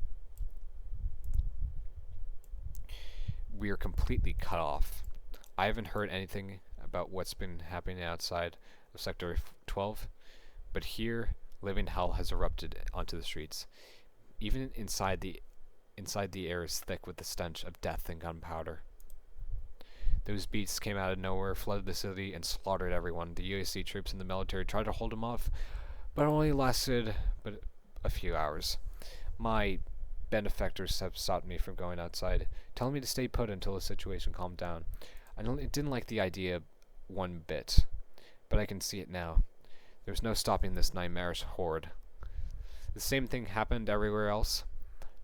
We are completely cut off. I haven't heard anything about what's been happening outside of Sector 12, but here, living hell has erupted onto the streets. Even inside the air is thick with the stench of death and gunpowder. Those beasts came out of nowhere, flooded the city, and slaughtered everyone. The UAC troops and the military tried to hold them off, but it only lasted a few hours. My benefactors have stopped me from going outside, telling me to stay put until the situation calmed down. I didn't like the idea one bit, but I can see it now. There's no stopping this nightmarish horde. The same thing happened everywhere else.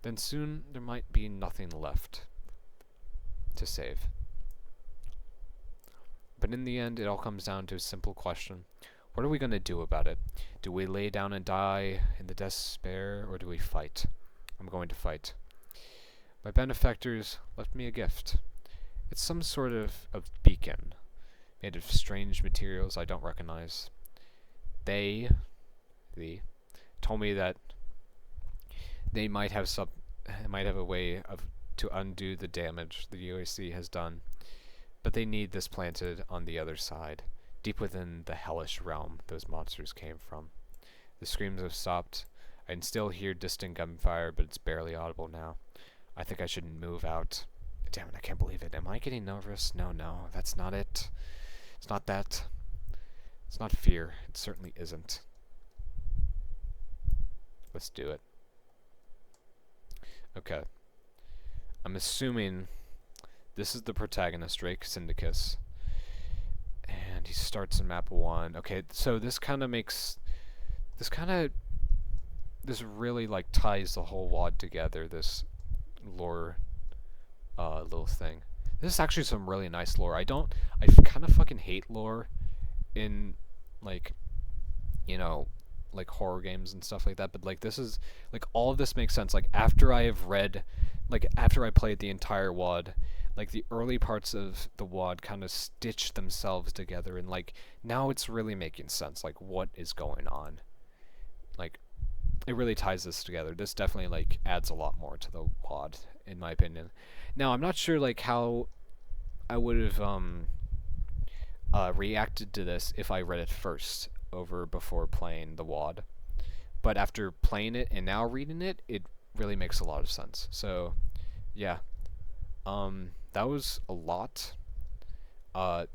Then soon there might be nothing left to save. But in the end, it all comes down to a simple question. What are we going to do about it? Do we lay down and die in the despair, or do we fight? I'm going to fight. My benefactors left me a gift. It's some sort of beacon, made of strange materials I don't recognize. They told me that they might have a way to undo the damage the UAC has done, but they need this planted on the other side, deep within the hellish realm those monsters came from. The screams have stopped. I can still hear distant gunfire, but it's barely audible now. I think I should move out. Damn it, I can't believe it. Am I getting nervous? No, that's not it. It's not that. It's not fear. It certainly isn't. Let's do it. Okay. I'm assuming this is the protagonist, Drake Syndicus. And he starts in map 1. Okay, so this really like ties the whole WAD together, this lore little thing. This is actually some really nice lore. I kind of fucking hate lore in like, you know, like horror games and stuff like that, but like this is like all of this makes sense. Like after I played the entire WAD, like the early parts of the WAD kind of stitched themselves together, and like now it's really making sense, like what is going on. Like it really ties this together. This definitely like adds a lot more to the WAD, in my opinion. Now I'm not sure like how I would have reacted to this if I read it first over before playing the WAD, but after playing it and now reading it, it really makes a lot of sense. So yeah, that was a lot. I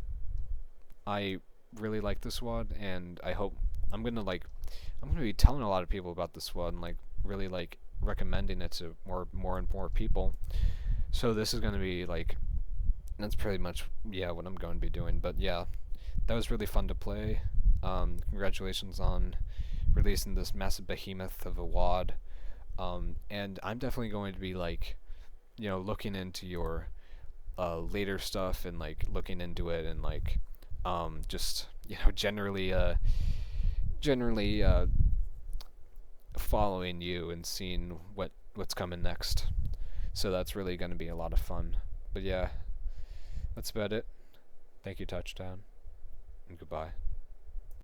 really like this WAD, and I hope I'm gonna be telling a lot of people about this WAD and like really like recommending it to more and more people. So this is gonna be like, that's pretty much what I'm going to be doing. But yeah, that was really fun to play. Congratulations on releasing this massive behemoth of a WAD. And I'm definitely going to be like, you know, looking into your later stuff and like looking into it and like just, you know, generally following you and seeing what's coming next. So that's really going to be a lot of fun. But yeah, that's about it. Thank you, Touchdown, and goodbye.